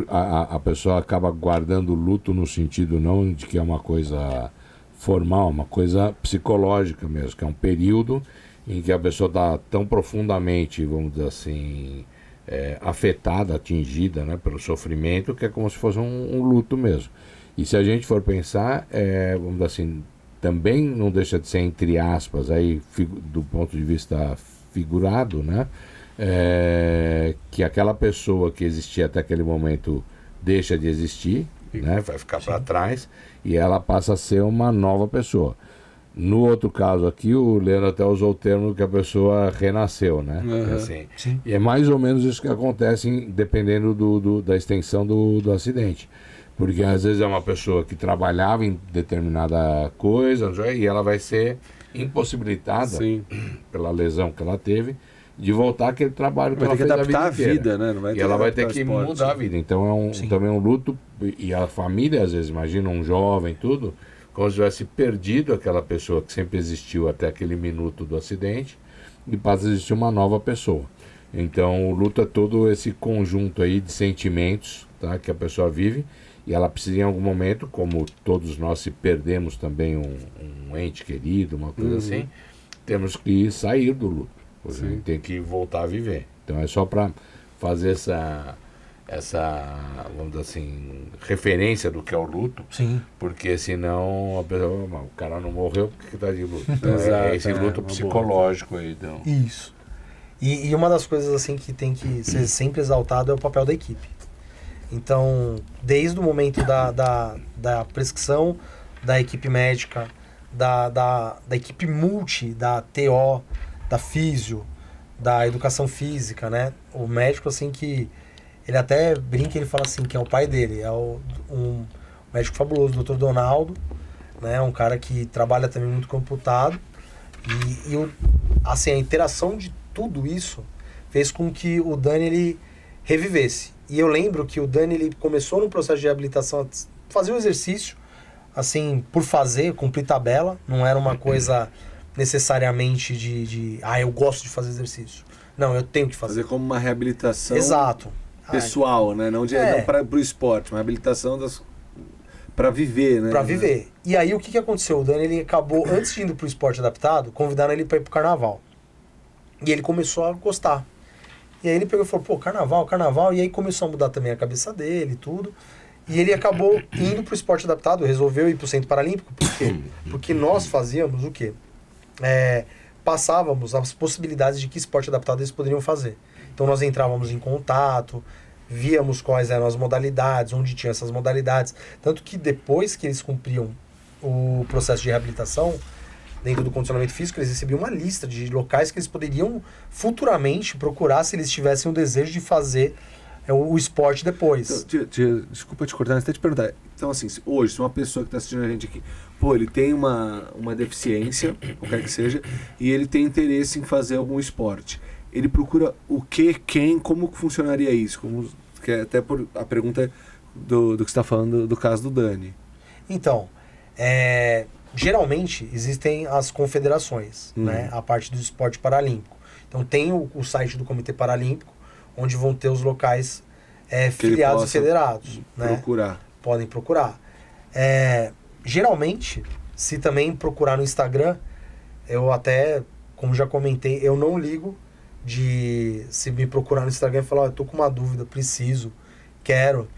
a pessoa acaba guardando luto no sentido não de que é uma coisa formal, uma coisa psicológica mesmo, que é um período em que a pessoa está tão profundamente, vamos dizer assim, afetada, atingida, né, pelo sofrimento, que é como se fosse um luto mesmo. E se a gente for pensar, vamos dizer assim, também não deixa de ser, entre aspas, aí, do ponto de vista figurado, né, que aquela pessoa que existia até aquele momento deixa de existir, né, vai ficar para trás, e ela passa a ser uma nova pessoa. No outro caso aqui, o Leandro até usou o termo que a pessoa renasceu, né? Assim, e é mais ou menos isso que acontece dependendo da extensão do acidente. Porque às vezes é uma pessoa que trabalhava em determinada coisa e ela vai ser impossibilitada pela lesão que ela teve de voltar àquele trabalho que ela fez a vida inteira. Vai ter que adaptar a vida, né? Não vai E ela vai ter que mudar a vida. Então também um luto, e a família às vezes imagina um jovem, tudo, como se tivesse perdido aquela pessoa que sempre existiu até aquele minuto do acidente e passa a existir uma nova pessoa. Então o luto é todo esse conjunto aí de sentimentos, tá, que a pessoa vive, e ela precisa em algum momento, como todos nós se perdemos também um ente querido, uma coisa assim, temos que sair do luto, porque a gente tem que voltar a viver. Então é só para fazer essa, vamos dizer assim, referência do que é o luto, porque senão a pessoa, o cara não morreu, por que está de luto? Então, é esse luto psicológico aí. Então. Isso. E uma das coisas assim que tem que ser sempre exaltado é o papel da equipe. Então, desde o momento da prescrição, da equipe médica, da equipe multi, da TO, da físio, da educação física, né? O médico, assim, que ele até brinca, ele fala assim, que é o pai dele, é um médico fabuloso, o Dr. Donaldo, né? Um cara que trabalha também muito computado. Assim, a interação de tudo isso fez com que o Dani, ele revivesse. E eu lembro que o Dani, ele começou no processo de reabilitação a fazer o exercício, assim, por fazer, cumprir tabela, não era uma coisa necessariamente eu gosto de fazer exercício. Não, eu tenho que fazer. Fazer como uma reabilitação pessoal, né? Não para o esporte, uma reabilitação para viver, né? Para viver. E aí o que aconteceu? O Dani, ele acabou, antes de ir para o esporte adaptado, convidaram ele para ir para o carnaval. E ele começou a gostar. E aí ele pegou e falou, pô, carnaval, e aí começou a mudar também a cabeça dele e tudo. E ele acabou indo pro esporte adaptado, resolveu ir pro Centro Paralímpico. Por quê? Porque nós fazíamos o quê? Passávamos as possibilidades de que esporte adaptado eles poderiam fazer. Então nós entrávamos em contato, víamos quais eram as modalidades, onde tinham essas modalidades. Tanto que depois que eles cumpriam o processo de reabilitação, dentro do condicionamento físico, eles recebiam uma lista de locais que eles poderiam futuramente procurar se eles tivessem o desejo de fazer o esporte depois. Então, desculpa te cortar, mas até te perguntar. Então, assim, hoje, se uma pessoa que está assistindo a gente aqui, pô, ele tem uma deficiência, qualquer que seja, e ele tem interesse em fazer algum esporte, ele procura o que, quem, como funcionaria isso? Que é até por a pergunta do que você está falando do caso do Dani. Então, geralmente existem as confederações, né? A parte do esporte paralímpico. Então tem o site do Comitê Paralímpico, onde vão ter os locais Que ele filiados e possa federados, né? procurar. Podem procurar. Geralmente, se também procurar no Instagram, eu até, como já comentei, eu não ligo de se me procurar no Instagram e falar, eu tô com uma dúvida, preciso, quero.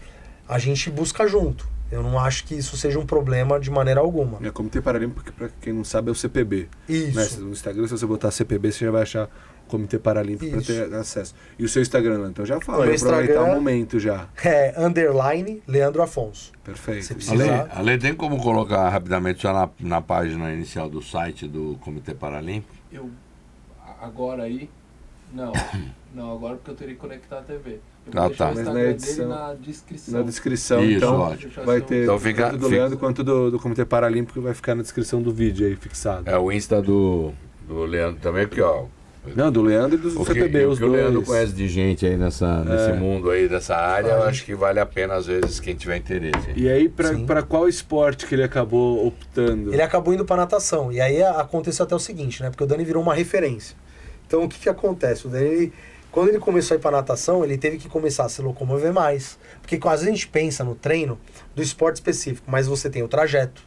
A gente busca junto. Eu não acho que isso seja um problema de maneira alguma. É Comitê Paralímpico, para quem não sabe, é o CPB. Isso. Né? No Instagram, se você botar CPB, você já vai achar o Comitê Paralímpico para ter acesso. E o seu Instagram, né? Então já fala, O meu aproveitar Instagram o momento já. _ Leandro Afonso. Perfeito. Você precisa- Ale, tem como colocar rapidamente só na página inicial do site do Comitê Paralímpico? Agora aí, não, agora porque eu teria que conectar a TV. Eu Ah, vou deixar tá. o Mas Instagram na edição- dele na descrição. Na descrição, Isso, então, ótimo. vai ter Então fica- tanto do fica- Leandro quanto do Comitê Paralímpico, vai ficar na descrição do vídeo aí, fixado. É o Insta do Leandro também, aqui, ó. Não, do Leandro e do O que, CPB, os o que o Leandro dois. conhece de gente aí nesse mundo aí, dessa área, eu acho que vale a pena, às vezes, quem tiver interesse. E aí, Sim. pra qual esporte que ele acabou optando? Ele acabou indo para natação. E aí aconteceu até o seguinte, né? Porque o Dani virou uma referência. Então, o que acontece? O Dani, quando ele começou a ir para natação, ele teve que começar a se locomover mais. Porque às vezes a gente pensa no treino do esporte específico, mas você tem o trajeto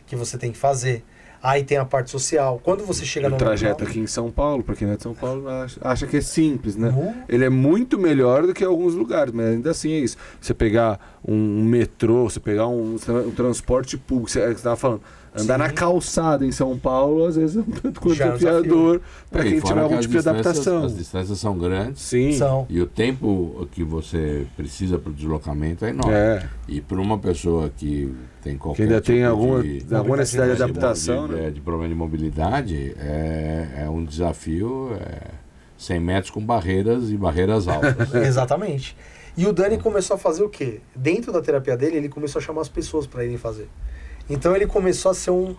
que você tem que fazer. Aí tem a parte social. Quando você chega O no trajeto local- aqui em São Paulo, pra quem não é de São Paulo, acha que é simples, né? Uhum. Ele é muito melhor do que alguns lugares, mas ainda assim é isso. Você pegar um metrô, você pegar um transporte público, você estava falando, andar Sim. na calçada em São Paulo, às vezes é um tanto quanto Já é um desafiador para E quem fora tiver algum que tipo de adaptação. As distâncias são grandes. Sim. São. E o tempo que você precisa para o deslocamento é enorme. É. E para uma pessoa que tem qualquer Que ainda tem tipo alguma mobilidade necessidade de de adaptação, né? de problema de mobilidade, é um desafio 100 metros com barreiras e barreiras altas. Exatamente. E o Dani começou a fazer o quê? Dentro da terapia dele, ele começou a chamar as pessoas para irem fazer. Então ele começou a ser um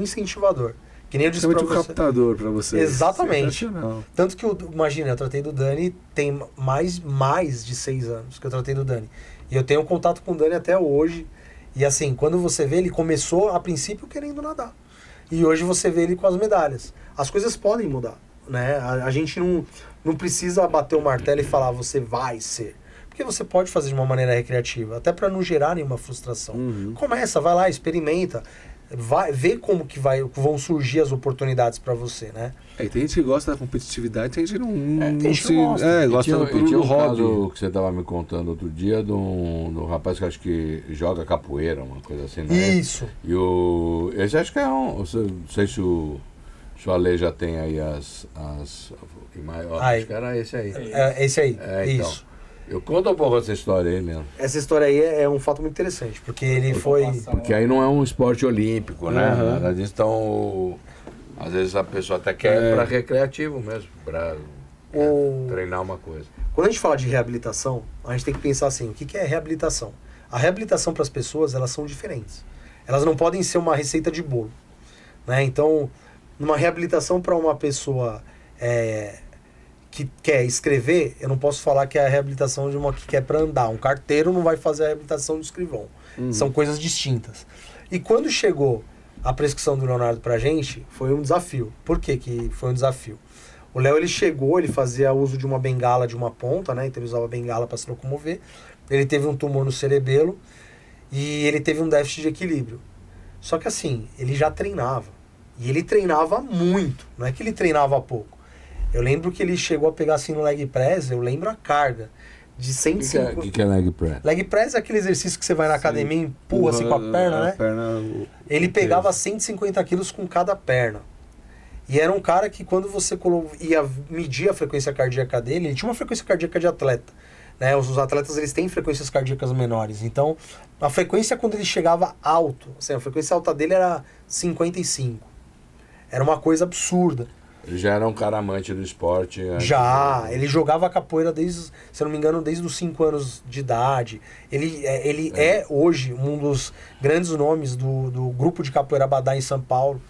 incentivador. Que nem eu disse pra Principalmente um você. captador para você. Exatamente. Sensacional. Tanto que, imagina, eu tratei do Dani, tem mais de 6 anos que eu tratei do Dani. E eu tenho contato com o Dani até hoje. E assim, quando você vê, ele começou a princípio querendo nadar. E hoje você vê ele com as medalhas. As coisas podem mudar, né? A gente não precisa bater o martelo e falar, você vai ser. Porque você pode fazer de uma maneira recreativa, até para não gerar nenhuma frustração. Uhum. Começa, vai lá, experimenta. Vê como que vão surgir as oportunidades para você, né? É, tem gente que gosta da competitividade, tem gente que não, tem gente que se... gosta. gosta tinha do um hobby. caso que você estava me contando outro dia do rapaz que acho que joga capoeira, uma coisa assim, né? Isso. E esse acho que é não sei se o Ale já tem aí as Aí. acho que era esse aí. Esse aí, Então, isso. eu conto um pouco essa história aí mesmo. Essa história aí é um fato muito interessante, porque ele foi... Porque aí não é um esporte olímpico, né? Aham. Nada disso, então às vezes a pessoa até quer para recreativo mesmo, para treinar uma coisa. Quando a gente fala de reabilitação, a gente tem que pensar assim, o que é reabilitação? A reabilitação para as pessoas, elas são diferentes. Elas não podem ser uma receita de bolo, né? Então, numa reabilitação para uma pessoa que quer escrever, eu não posso falar que é a reabilitação de uma que quer para andar. Um carteiro não vai fazer a reabilitação do escrivão. São coisas distintas. E quando chegou a prescrição do Leonardo pra gente, foi um desafio. Por que que foi um desafio? O Léo, ele chegou, ele fazia uso de uma bengala de uma ponta, né? Então ele usava a bengala para se locomover. Ele teve um tumor no cerebelo e ele teve um déficit de equilíbrio. Só que assim, ele já treinava. E ele treinava muito, não é que ele treinava pouco. Eu lembro que ele chegou a pegar assim no leg press, eu lembro a carga de 150... O que é leg press? Leg press é aquele exercício que você vai na academia e empurra assim com a perna, né? Ele pegava 150 quilos com cada perna. E era um cara que quando você ia medir a frequência cardíaca dele, ele tinha uma frequência cardíaca de atleta. Né? Os atletas eles têm frequências cardíacas menores. Então, a frequência quando ele chegava alto, assim, a frequência alta dele era 55. Era uma coisa absurda. Ele já era um cara amante do esporte. Já, ele jogava capoeira desde, se eu não me engano, desde os 5 anos de idade. Ele é hoje um dos grandes nomes do grupo de capoeira Abadá em São Paulo.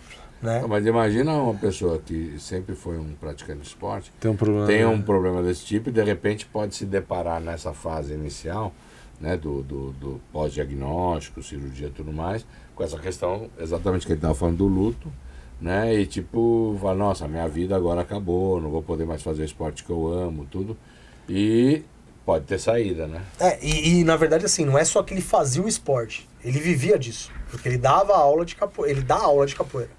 Né? Mas imagina uma pessoa que sempre foi um praticante de esporte, Tem um problema. tem um problema desse tipo e de repente pode se deparar nessa fase inicial, né, do pós-diagnóstico, cirurgia e tudo mais, com essa questão exatamente que ele estava falando do luto, né? E tipo, fala, nossa, minha vida agora acabou, não vou poder mais fazer o esporte que eu amo, tudo. E pode ter saída, né? Na verdade, assim, não é só que ele fazia o esporte, ele vivia disso. Porque ele dava aula de capoeira, ele dá aula de capoeira.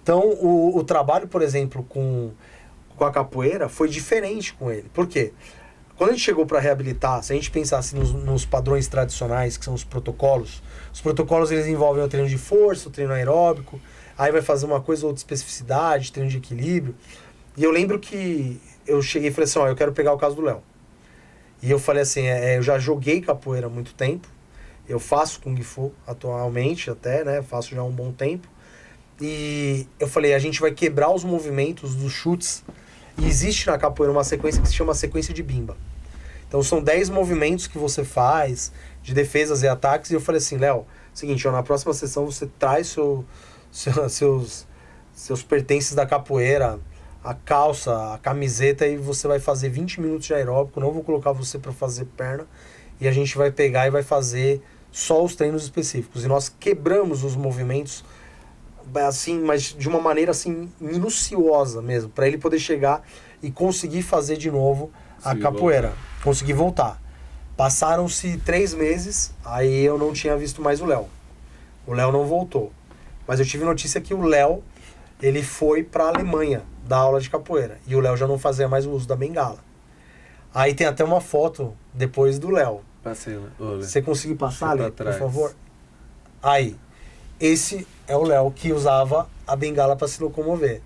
Então, o trabalho, por exemplo, com a capoeira foi diferente com ele. Por quê? Quando a gente chegou para reabilitar, se a gente pensasse nos padrões tradicionais, que são os protocolos eles envolvem o treino de força, o treino aeróbico, aí vai fazer uma coisa ou outra especificidade, treino de equilíbrio. E eu lembro que eu cheguei e falei assim, eu quero pegar o caso do Léo. E eu falei assim, eu já joguei capoeira há muito tempo, eu faço Kung Fu atualmente até, né, faço já há um bom tempo. E eu falei, a gente vai quebrar os movimentos dos chutes. E existe na capoeira uma sequência que se chama sequência de bimba. Então são 10 movimentos que você faz de defesas e ataques. E eu falei assim, Léo, seguinte, na próxima sessão você traz seus pertences da capoeira, a calça, a camiseta, e você vai fazer 20 minutos de aeróbico. Não vou colocar você para fazer perna. E a gente vai pegar e vai fazer só os treinos específicos. E nós quebramos os movimentos assim, mas de uma maneira assim minuciosa mesmo, para ele poder chegar e conseguir fazer de novo a capoeira, conseguir voltar. Passaram-se 3 meses, aí eu não tinha visto mais o Léo. O Léo não voltou. Mas eu tive notícia que o Léo, ele foi para a Alemanha dar aula de capoeira. E o Léo já não fazia mais o uso da bengala. Aí tem até uma foto depois do Léo. Passei, né? Você conseguiu passar ali, por trás. favor? Aí, esse é o Léo que usava a bengala para se locomover.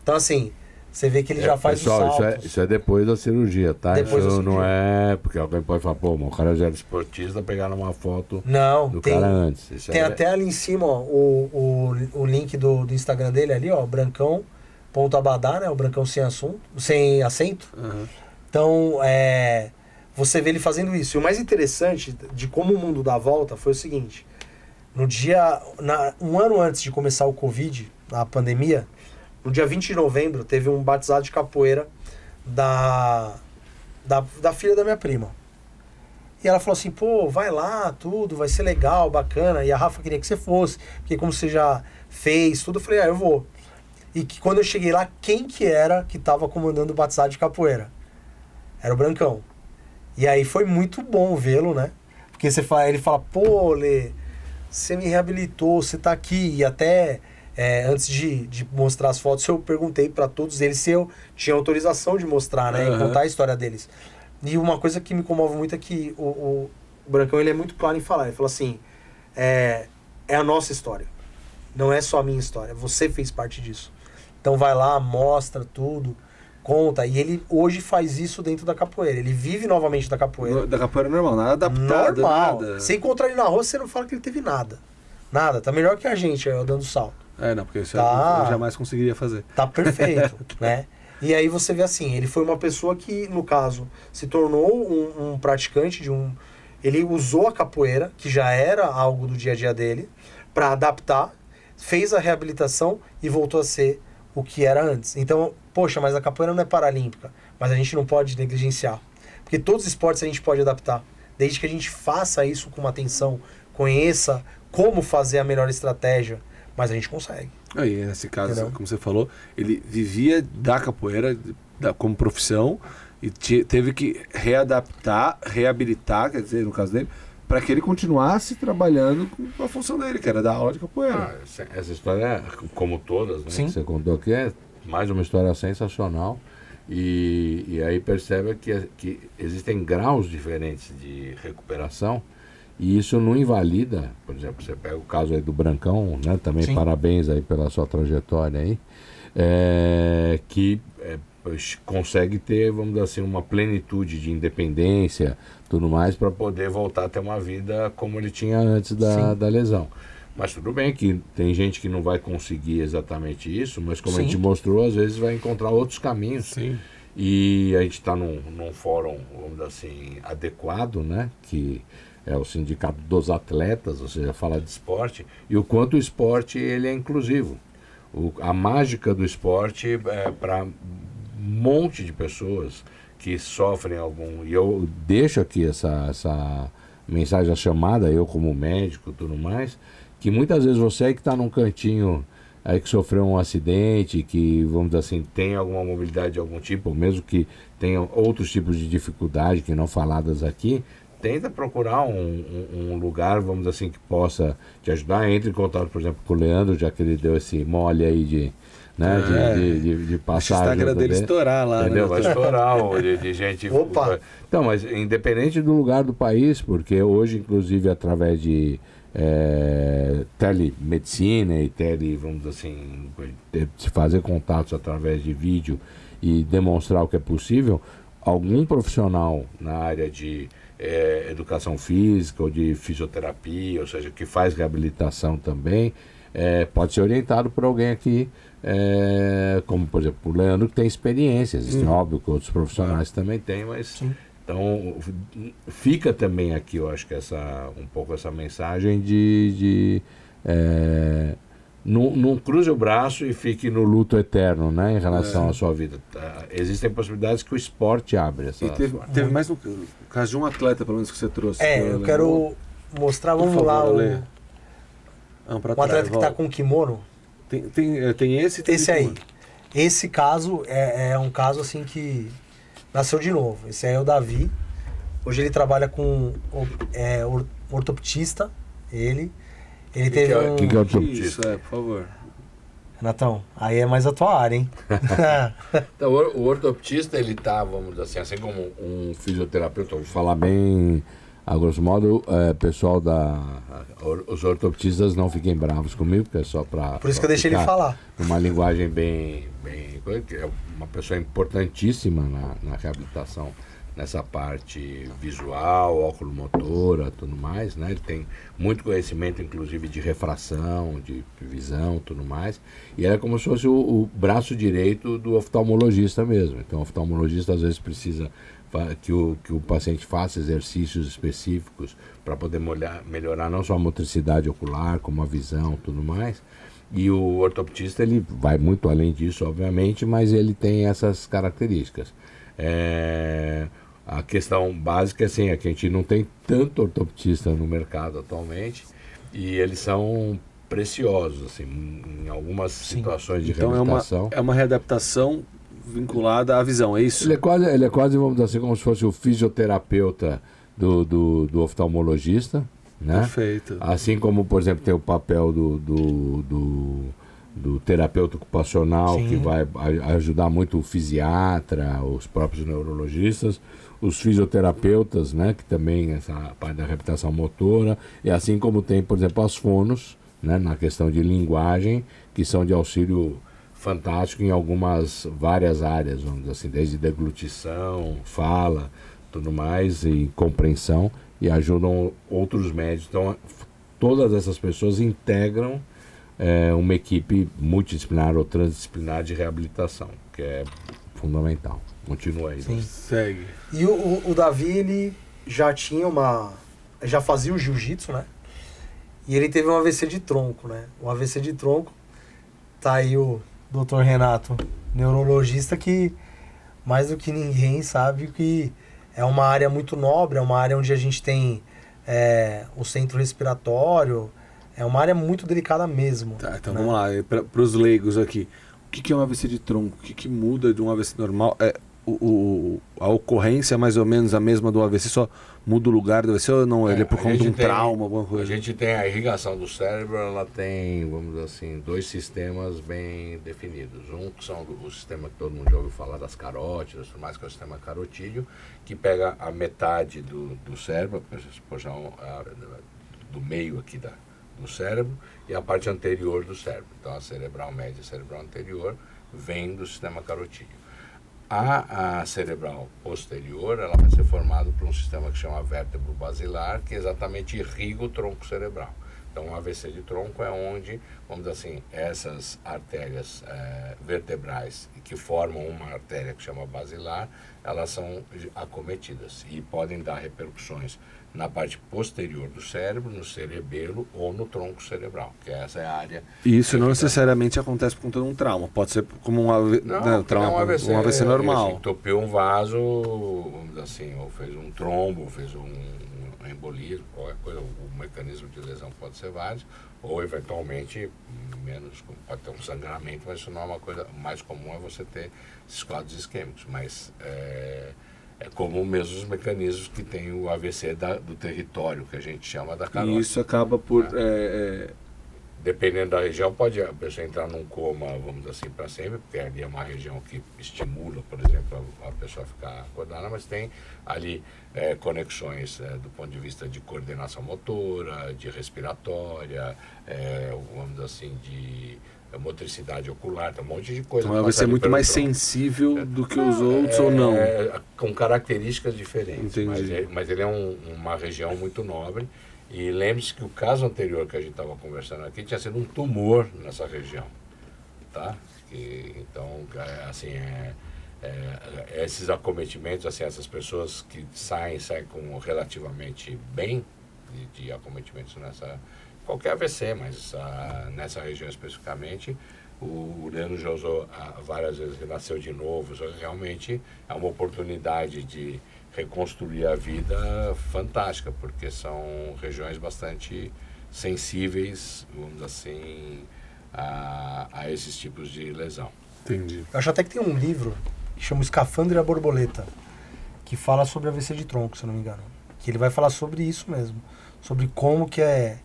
Então, assim, você vê que ele já faz pessoal, os saltos. isso é depois da cirurgia, tá? Depois isso da não cirurgia. é... Porque alguém pode falar, pô, mas o cara já era esportista, pegaram uma foto Não, do tem, cara antes. Isso tem é... até ali em cima, ó, o link do Instagram dele ali, ó, brancão.abadá, né? O brancão sem acento. Uhum. Então, você vê ele fazendo isso. E o mais interessante de como o mundo dá a volta foi o seguinte. Um ano antes de começar o Covid, a pandemia, no dia 20 de novembro, teve um batizado de capoeira da filha da minha prima. E ela falou assim, pô, vai lá, tudo, vai ser legal, bacana. E a Rafa queria que você fosse, porque como você já fez tudo, eu falei, eu vou. E que quando eu cheguei lá, quem que era que estava comandando o batizado de capoeira? Era o Brancão. E aí foi muito bom vê-lo, né? Porque ele fala, pô, Lê, você me reabilitou, você tá aqui. E até antes de mostrar as fotos, eu perguntei para todos eles se eu tinha autorização de mostrar, né? E contar a história deles. E uma coisa que me comove muito é que o Brancão, ele é muito claro em falar. Ele fala assim, é a nossa história. Não é só a minha história. Você fez parte disso. Então vai lá, mostra tudo, conta. E ele hoje faz isso dentro da capoeira. Ele vive novamente da capoeira. Da capoeira normal, nada adaptado. Normal. Nada. Você encontrar ele na rua, você não fala que ele teve nada. Nada. Tá melhor que a gente, dando salto. Não, porque isso Tá. eu jamais conseguiria fazer. Tá perfeito, né? E aí você vê assim, ele foi uma pessoa que, no caso, se tornou um praticante ele usou a capoeira, que já era algo do dia a dia dele, para adaptar, fez a reabilitação e voltou a ser o que era antes. Então, poxa, mas a capoeira não é paralímpica, mas a gente não pode negligenciar. Porque todos os esportes a gente pode adaptar, desde que a gente faça isso com uma atenção, conheça como fazer a melhor estratégia, mas a gente consegue. E nesse caso, Entendeu? como você falou, ele vivia da capoeira como profissão e teve que reabilitar, quer dizer, no caso dele, para que ele continuasse trabalhando com a função dele, que era dar aula de capoeira. Essa história, como todas, né, Sim. que você contou aqui, é mais uma história sensacional. E aí percebe que existem graus diferentes de recuperação. E isso não invalida, por exemplo, você pega o caso aí do Brancão, né? Também Sim. parabéns aí pela sua trajetória aí, que consegue ter, vamos dizer assim, uma plenitude de independência, tudo mais, para poder voltar a ter uma vida como ele tinha antes da lesão. Mas tudo bem que tem gente que não vai conseguir exatamente isso, mas como a Sim. gente mostrou, às vezes vai encontrar outros caminhos. Sim. E a gente está num fórum, vamos dizer assim, adequado, né? Que é o Sindicato dos Atletas, ou seja, fala de esporte, e o quanto o esporte ele é inclusivo. A mágica do esporte é para um monte de pessoas que sofrem algum... E eu deixo aqui essa mensagem, a chamada, eu como médico e tudo mais, que muitas vezes você aí que está num cantinho aí que sofreu um acidente, que, vamos dizer assim, tem alguma mobilidade de algum tipo, ou mesmo que tenha outros tipos de dificuldade que não faladas aqui, tenta procurar um lugar, vamos dizer assim, que possa te ajudar. Entre em contato, por exemplo, com o Leandro, já que ele deu esse mole aí de, né, de passagem. O Instagram dele estourar lá, entendeu? né? Vai estourar de gente. Opa! Então, mas independente do lugar do país, porque hoje, inclusive, através de telemedicina e vamos dizer assim, se fazer contatos através de vídeo e demonstrar o que é possível, algum profissional na área de educação física ou de fisioterapia, ou seja, que faz reabilitação também, pode ser orientado por alguém aqui, como por exemplo o Leandro, que tem experiência. Existem, óbvio que outros profissionais também têm, mas Sim. então fica também aqui, eu acho que um pouco essa mensagem não cruze o braço e fique no luto eterno, né, em relação à sua vida. Existem possibilidades que o esporte abre. E teve mais um caso de um atleta, pelo menos, que você trouxe. Eu quero mostrar, vamos lá, um atleta que está com kimono. Tem esse? Tem Esse aí. Esse caso é um caso assim que nasceu de novo. Esse aí é o Davi. Hoje ele trabalha com ortoptista. Ele teve um... que é ortoptista? Isso, por favor. Renatão, aí é mais a tua área, hein? Então, o ortoptista, ele tá, vamos dizer assim como um fisioterapeuta, vou falar bem, a grosso modo, pessoal os ortoptistas não fiquem bravos comigo, porque é só para... Por isso que eu deixei ele falar. Uma linguagem bem que é uma pessoa importantíssima na reabilitação, nessa parte visual, óculo-motora, tudo mais, né? Ele tem muito conhecimento, inclusive, de refração, de visão, tudo mais. E é como se fosse o braço direito do oftalmologista mesmo. Então, o oftalmologista, às vezes, precisa que o paciente faça exercícios específicos para poder melhorar não só a motricidade ocular, como a visão, tudo mais. E o ortoptista, ele vai muito além disso, obviamente, mas ele tem essas características. A questão básica assim, é que a gente não tem tanto ortoptista no mercado atualmente e eles são preciosos assim, em algumas situações de reabilitação. É uma readaptação vinculada à visão, é isso? Ele é quase, vamos dizer assim, como se fosse o fisioterapeuta do oftalmologista, né? Perfeito. Assim como, por exemplo, tem o papel do terapeuta ocupacional, Sim. que vai ajudar muito o fisiatra, os próprios neurologistas, os fisioterapeutas, né, que também essa parte da reabilitação motora, e assim como tem, por exemplo, as fonos, né, na questão de linguagem, que são de auxílio fantástico em várias áreas, vamos dizer assim, desde deglutição, fala, tudo mais, e compreensão, e ajudam outros médicos. Então, todas essas pessoas integram uma equipe multidisciplinar ou transdisciplinar de reabilitação, que é fundamental. Continua aí. Sim. Segue. E o Davi, ele já tinha já fazia o jiu-jitsu, né? E ele teve um AVC de tronco, né? O AVC de tronco, tá aí o Dr. Renato, neurologista, que mais do que ninguém sabe que é uma área muito nobre, é uma área onde a gente tem o centro respiratório, é uma área muito delicada mesmo. Tá, então né? vamos lá, para os leigos aqui. O que é um AVC de tronco? O que muda de um AVC normal? A ocorrência é mais ou menos a mesma do AVC, só muda o lugar do AVC ou não? Ele é por conta de um trauma, alguma coisa? A gente tem a irrigação do cérebro, ela tem, vamos dizer assim, 2 sistemas bem definidos. Um que são o sistema que todo mundo já ouviu falar das carótidas, mais que é o sistema carotídeo, que pega a metade do cérebro, do meio aqui do cérebro, e a parte anterior do cérebro. Então a cerebral média e a cerebral anterior vem do sistema carotídeo. A cerebral posterior, ela vai ser formada por um sistema que chama vértebro basilar, que exatamente irriga o tronco cerebral. Então, o AVC de tronco é onde, vamos dizer assim, essas artérias vertebrais que formam uma artéria que chama basilar, elas são acometidas e podem dar repercussões na parte posterior do cérebro, no cerebelo ou no tronco cerebral, que essa é a área... E isso não necessariamente acontece por conta de um trauma, pode ser como um AVC normal. Entupiu um vaso, vamos dizer assim, ou fez um trombo, fez um embolismo, qualquer coisa, o mecanismo de lesão pode ser vários, ou eventualmente menos, pode ter um sangramento, mas isso não é uma coisa mais comum, é você ter esses quadros isquêmicos, mas é comum mesmo os mecanismos que tem o AVC do território, que a gente chama da carótida. E isso acaba por... Dependendo da região, pode a pessoa entrar num coma, vamos dizer assim, para sempre, porque ali é uma região que estimula, por exemplo, a pessoa ficar acordada, mas tem ali conexões do ponto de vista de coordenação motora, de respiratória, vamos dizer assim, de motricidade ocular, tem um monte de coisa. Então vai ser muito mais sensível do que os outros ou não? Com características diferentes, Entendi. mas ele é uma região muito nobre. E lembre-se que o caso anterior que a gente estava conversando aqui tinha sido um tumor nessa região, tá? Então, assim, esses acometimentos, assim, essas pessoas que saem com relativamente bem de acometimentos qualquer AVC, mas nessa região especificamente, o Leandro já usou várias vezes, ele nasceu de novo, realmente é uma oportunidade de reconstruir a vida fantástica, porque são regiões bastante sensíveis, vamos dizer assim, a esses tipos de lesão. Entendi. Eu acho até que tem um livro que chama Escafandro e a Borboleta, que fala sobre AVC de tronco, se eu não me engano. Que ele vai falar sobre isso mesmo, sobre como que é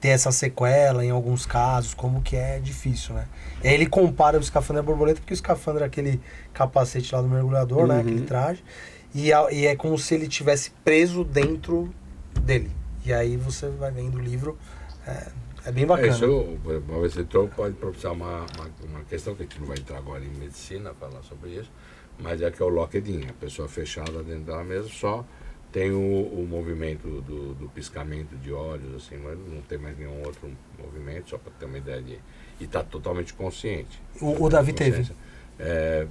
ter essa sequela em alguns casos, como que é difícil, né? E aí ele compara o escafandro e a borboleta, porque o escafandro é aquele capacete lá do mergulhador, né? Aquele traje. E é como se ele tivesse preso dentro dele. E aí você vai vendo o livro, é bem bacana. Isso, o AVC tronco pode propiciar uma questão que a gente não vai entrar agora em medicina, falar sobre isso, mas é que é o lock-in, a pessoa fechada dentro dela mesma, só tem o movimento do piscamento de olhos, assim, mas não tem mais nenhum outro movimento, só para ter uma ideia e está totalmente consciente. O Davi teve. É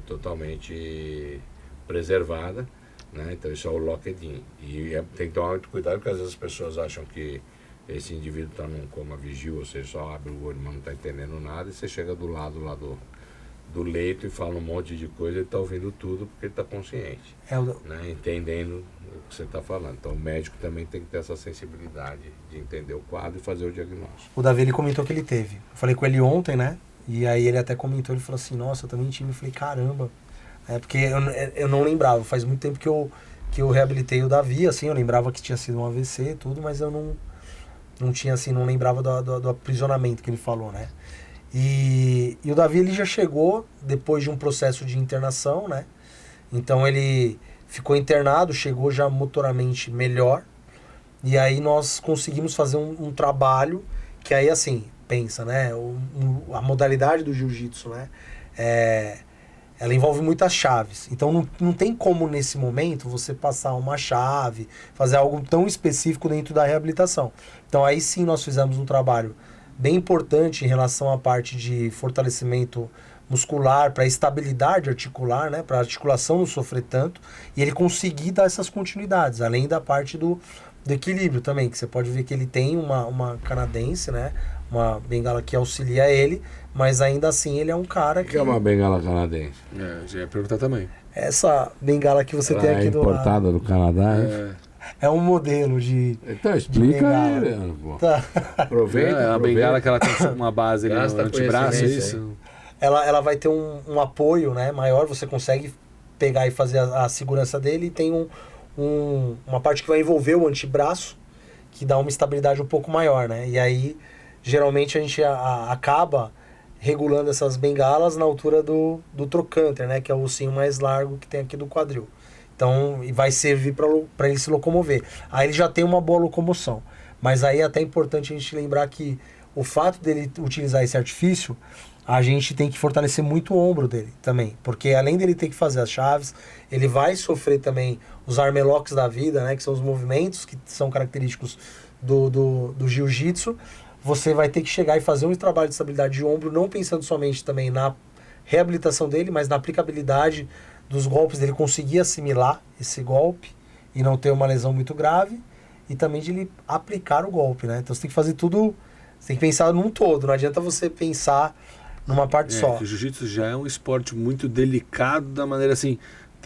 totalmente preservada, né? Então isso é o lock-in. E tem que tomar muito cuidado, porque às vezes as pessoas acham que esse indivíduo está num coma vigil, ou seja, só abre o olho, mas não está entendendo nada, e você chega do lado lá do leito e fala um monte de coisa, ele está ouvindo tudo porque ele está consciente, né? Entendendo o que você está falando. Então o médico também tem que ter essa sensibilidade de entender o quadro e fazer o diagnóstico. O Davi, ele comentou que ele teve. Eu falei com ele ontem, né? E aí ele até comentou, ele falou assim, nossa, eu também tive. Eu falei, caramba. Porque eu não lembrava, faz muito tempo que eu reabilitei o Davi, assim, eu lembrava que tinha sido um AVC e tudo, mas eu não tinha, assim, não lembrava do aprisionamento que ele falou, né? E o Davi, ele já chegou depois de um processo de internação, né? Então ele ficou internado, chegou já motoramente melhor, e aí nós conseguimos fazer um trabalho que aí, assim, pensa, né? A modalidade do jiu-jitsu, né? Ela envolve muitas chaves. Então não tem como nesse momento você passar uma chave, fazer algo tão específico dentro da reabilitação. Então aí sim nós fizemos um trabalho bem importante em relação à parte de fortalecimento muscular, para estabilidade articular, né, para a articulação não sofrer tanto, e ele conseguir dar essas continuidades, além da parte do equilíbrio também, que você pode ver que ele tem uma canadense, né, uma bengala que auxilia ele, mas ainda assim ele é um cara que... O que é uma bengala canadense? Já ia perguntar também. Essa bengala que você tem aqui do lado... É importada do Canadá, é um modelo de... Então explica aí, Leandro. Tá. Aproveita. A bengala que ela tem uma base ali no antebraço, é isso? Ela vai ter um apoio, né, maior, você consegue pegar e fazer a segurança dele, e tem uma parte que vai envolver o antebraço, que dá uma estabilidade um pouco maior, né? E aí, geralmente, a gente acaba regulando essas bengalas na altura do trocânter, né? Que é o ossinho mais largo que tem aqui do quadril. Então, e vai servir para ele se locomover. Aí ele já tem uma boa locomoção. Mas aí é até importante a gente lembrar que o fato dele utilizar esse artifício, a gente tem que fortalecer muito o ombro dele também. Porque além dele ter que fazer as chaves, ele vai sofrer também os armlocks da vida, né? Que são os movimentos que são característicos do jiu-jitsu. Você vai ter que chegar e fazer um trabalho de estabilidade de ombro, não pensando somente também na reabilitação dele, mas na aplicabilidade dos golpes, dele conseguir assimilar esse golpe e não ter uma lesão muito grave, e também de ele aplicar o golpe, né? Então você tem que fazer tudo, você tem que pensar num todo, não adianta você pensar numa parte só. O jiu-jitsu já é um esporte muito delicado, da maneira assim,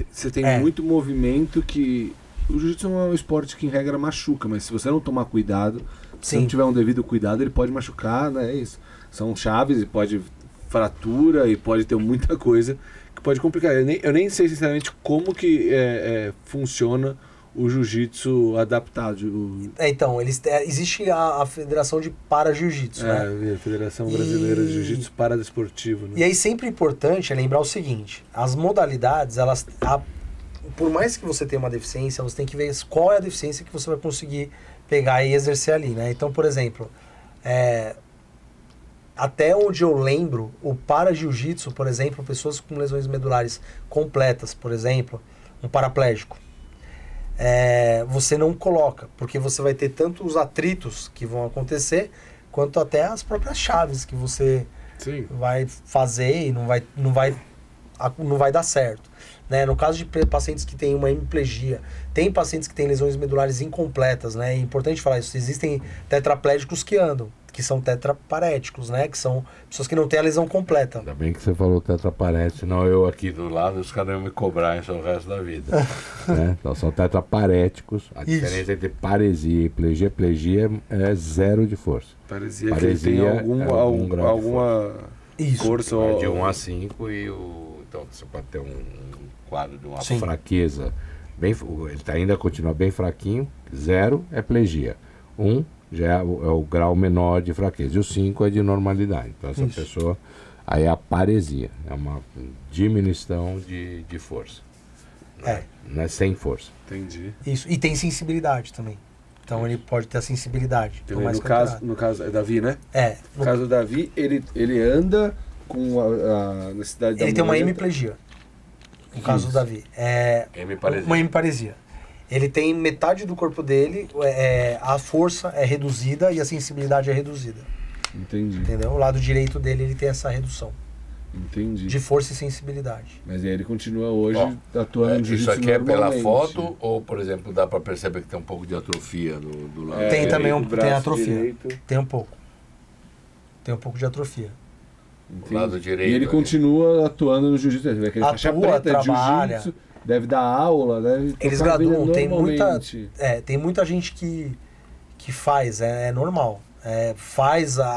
você tem muito movimento que o jiu-jitsu é um esporte que em regra machuca, mas se você não tomar cuidado, se Sim. não tiver um devido cuidado, ele pode machucar, né? É isso. São chaves e pode fratura e pode ter muita coisa que pode complicar. Eu nem sei sinceramente como que funciona o jiu-jitsu adaptado. Então, existe a Federação de Para-Jiu-Jitsu, né? A Federação Brasileira de E- Jiu-Jitsu Paradesportivo. Né? E aí sempre importante é lembrar o seguinte, as modalidades, por mais que você tenha uma deficiência, você tem que ver qual é a deficiência que você vai conseguir pegar e exercer ali, né? Então, por exemplo, até onde eu lembro, o para-jiu-jitsu, por exemplo, pessoas com lesões medulares completas, por exemplo, um paraplégico, você não coloca, porque você vai ter tanto os atritos que vão acontecer, quanto até as próprias chaves que você Sim. vai fazer e não vai dar certo. Né? No caso de pacientes que têm uma hemiplegia, tem pacientes que têm lesões medulares incompletas, né? É importante falar isso. Existem tetraplégicos que andam, que são tetraparéticos, né? Que são pessoas que não têm a lesão completa. Ainda bem que você falou tetraparete, senão eu aqui do lado os caras iam me cobrar isso o resto da vida. Né? Então são tetraparéticos. A Isso. diferença entre paresia e plegia. Plegia é zero de força. Parecia que ele tem algum grau de alguma Isso. força. Vai de 1 a 5 e então você pode ter um quadro de uma Sim. fraqueza. Ele ainda continua bem fraquinho. 0 é plegia. 1 já é o grau menor de fraqueza. E o 5 é de normalidade. Então essa Isso. pessoa aí é a paresia. É uma diminuição de força. Não é sem força. Entendi. Isso. E tem sensibilidade também. Então ele pode ter a sensibilidade. por mais No caso, é Davi, né? no No caso do Davi, ele anda com a necessidade da ele tem uma muleta. hemiplegia. No caso do Isso. Davi. Hemiparesia. Uma hemiparesia. Ele tem metade do corpo dele, a força é reduzida e a sensibilidade é reduzida. Entendi, Entendeu? O lado direito dele ele tem essa redução entendi. de força e sensibilidade. Mas aí ele continua hoje Ó, atuando no isso jiu-jitsu aqui é pela normalmente. foto ou, por exemplo, dá para perceber que tem um pouco de atrofia do lado? Tem também o braço tem atrofia. direito. Tem um pouco. Tem um pouco de atrofia. Entendi. Lado direito E ele ali. continua atuando no jiu-jitsu. Ele vai querer faixa Atua, preta de trabalha. jiu-jitsu, deve dar aula, deve Eles tocar a vida graduam, tem normalmente. tem muita gente que faz, é normal.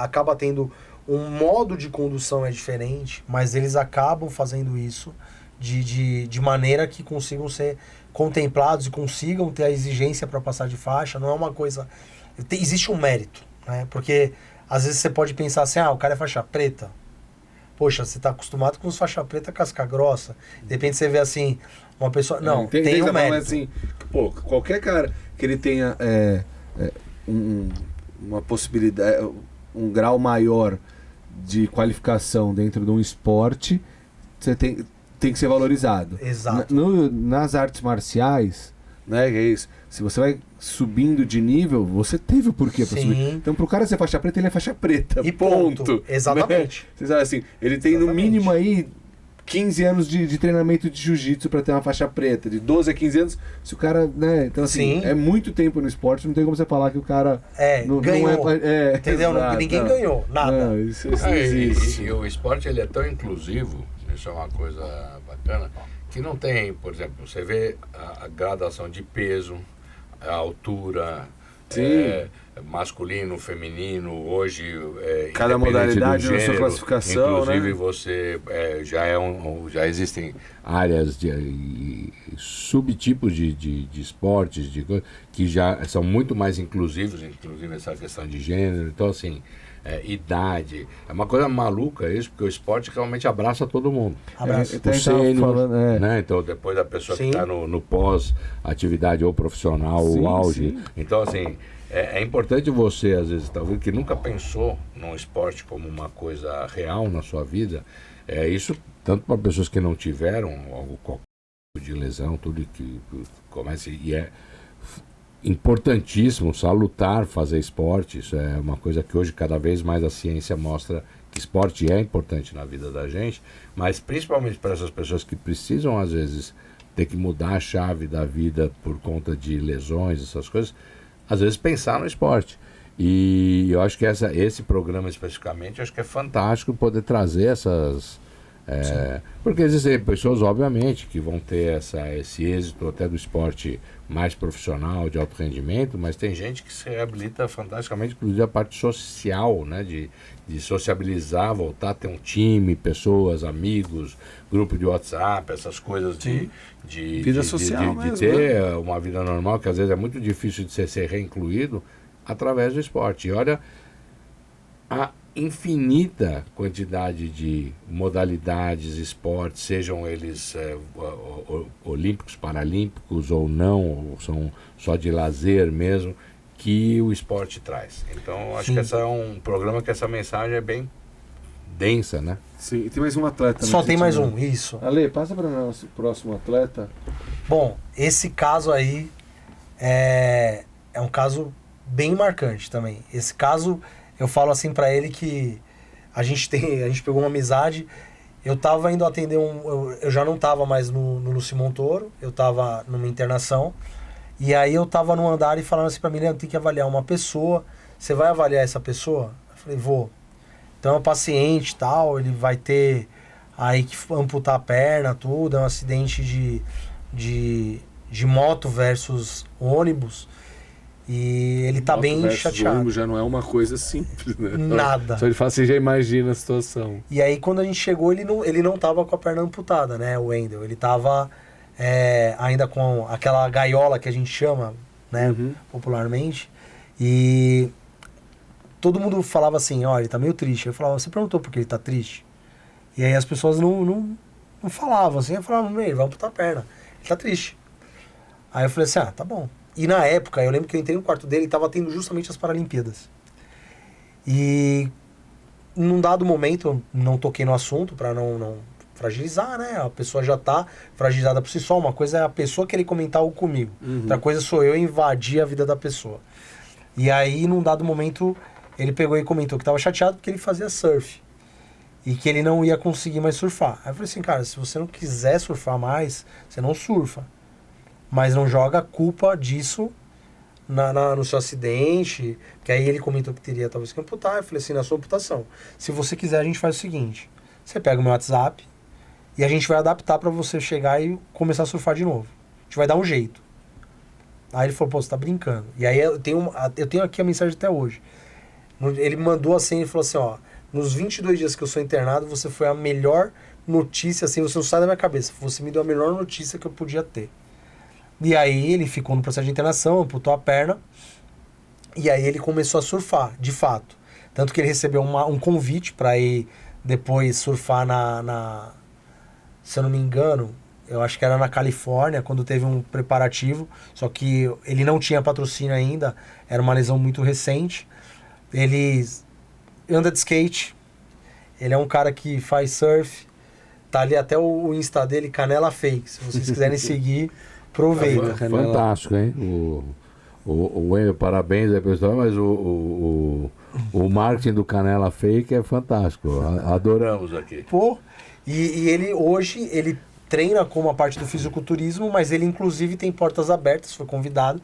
Acaba tendo um modo de condução diferente, mas eles acabam fazendo isso de maneira que consigam ser contemplados e consigam ter a exigência para passar de faixa. Não é uma coisa... Existe um mérito, né? Porque às vezes você pode pensar assim, o cara é faixa preta. Poxa, você está acostumado com os faixa preta casca grossa. De repente você vê assim, uma pessoa... Não, tem um mas mérito. assim, pô, qualquer cara que ele tenha uma possibilidade, um grau maior de qualificação dentro de um esporte, você tem que ser valorizado. Exato. Nas artes marciais, né, que é isso. Se você vai subindo de nível, você teve o porquê pra Sim. subir. Então, pro cara ser faixa preta, ele é faixa preta. E ponto. Exatamente. Né? Você sabe assim, ele tem no Exatamente. mínimo aí 15 anos de treinamento de jiu-jitsu pra ter uma faixa preta. De 12 a 15 anos, se o cara, né? Então, assim, Sim. é muito tempo no esporte, não tem como você falar que o cara ganhou. não é. Entendeu? Exato, Ninguém não. ganhou, nada. Não, isso não E existe. o esporte ele é tão inclusivo, isso é uma coisa bacana, que não tem, por exemplo, você vê a gradação de peso, a altura, Sim. masculino, feminino, hoje Cada independente modalidade do na sua gênero, classificação, inclusive né? você já existem áreas e subtipos de esportes que já são muito mais inclusivos, inclusive essa questão de gênero, então assim, idade, é uma coisa maluca isso, porque o esporte realmente abraça todo mundo. Abraço. Até a O gente tava sênior, falando, né? Então depois a pessoa Sim. que está no pós-atividade ou profissional Sim, ou auge. sim. Então assim, é importante você às vezes talvez que nunca pensou num esporte como uma coisa real na sua vida, isso tanto para pessoas que não tiveram qualquer tipo de lesão, tudo que começa e é importantíssimo, salutar fazer esporte. Isso é uma coisa que hoje cada vez mais a ciência mostra que esporte é importante na vida da gente, mas principalmente para essas pessoas que precisam às vezes ter que mudar a chave da vida por conta de lesões, essas coisas, às vezes pensar no esporte. E eu acho que esse programa especificamente, eu acho que é fantástico poder trazer Porque existem pessoas, obviamente, que vão ter esse êxito até do esporte mais profissional, de alto rendimento, mas tem gente que se reabilita fantasticamente, inclusive a parte social, né? De sociabilizar, voltar a ter um time, pessoas, amigos, grupo de WhatsApp, essas coisas de Vida social mesmo, ter uma vida normal, que às vezes é muito difícil de ser reincluído através do esporte. E olha a infinita quantidade de modalidades, esportes, sejam eles olímpicos, paralímpicos ou não, ou são só de lazer mesmo, que o esporte traz. Então, acho que esse é um programa que essa mensagem é bem densa, né? Sim, e tem mais um atleta. Só tem mais um, isso. Ale, passa para o nosso próximo atleta. Bom, esse caso aí é um caso bem marcante também. Esse caso, eu falo assim pra ele que a gente pegou uma amizade. Eu tava indo atender eu já não tava mais no Lúcio Montoro, eu tava numa internação. E aí eu tava no andar e falando assim pra mim, Leandro, tem que avaliar uma pessoa. Você vai avaliar essa pessoa? Eu falei, vou. Então é um paciente e tal, ele vai ter aí que amputar a perna, tudo, é um acidente de moto versus ônibus. E ele tá Moto bem versus chateado. ônibus já não é uma coisa simples, né? Nada. Só de falar, você já imagina a situação. E aí quando a gente chegou, ele não tava com a perna amputada, né, o Wendel. Ele tava ainda com aquela gaiola que a gente chama, né, popularmente. E todo mundo falava assim, ó, ele tá meio triste. Eu falava, você perguntou por que ele tá triste? E aí as pessoas não falavam assim, eu falava, ele vai amputar a perna, ele tá triste. Aí eu falei assim, tá bom. E na época, eu lembro que eu entrei no quarto dele e tava tendo justamente as Paralimpíadas. E num dado momento, eu não toquei no assunto para não fragilizar, né? A pessoa já tá fragilizada por si só. Uma coisa é a pessoa querer comentar algo comigo. Outra coisa sou eu invadir a vida da pessoa. E aí, num dado momento, ele pegou e comentou que tava chateado porque ele fazia surf. E que ele não ia conseguir mais surfar. Aí eu falei assim, cara, se você não quiser surfar mais, você não surfa. Mas não joga a culpa disso no seu acidente, que aí ele comentou que teria talvez que amputar. Eu falei assim, na sua amputação, se você quiser, a gente faz o seguinte, você pega o meu WhatsApp e a gente vai adaptar para você chegar e começar a surfar de novo. A gente vai dar um jeito. Aí ele falou, pô, você tá brincando. E aí eu tenho aqui a mensagem até hoje. Ele mandou assim, ele falou assim, ó, nos 22 dias que eu sou internado, você foi a melhor notícia, assim, você não sai da minha cabeça, você me deu a melhor notícia que eu podia ter. E aí ele ficou no processo de internação, amputou a perna, e aí ele começou a surfar, de fato. Tanto que ele recebeu um convite para ir depois surfar se eu não me engano, eu acho que era na Califórnia, quando teve um preparativo, só que ele não tinha patrocínio ainda, era uma lesão muito recente. Ele anda de skate, ele é um cara que faz surf, tá ali até o Insta dele, Canela Fake, se vocês quiserem seguir... Aproveita. Fantástico, hein? O Wendel, parabéns aí, pessoal, mas o marketing do Canela Fake é fantástico. Adoramos aqui. Pô, e ele hoje, ele treina como a parte do fisiculturismo, mas ele inclusive tem portas abertas, foi convidado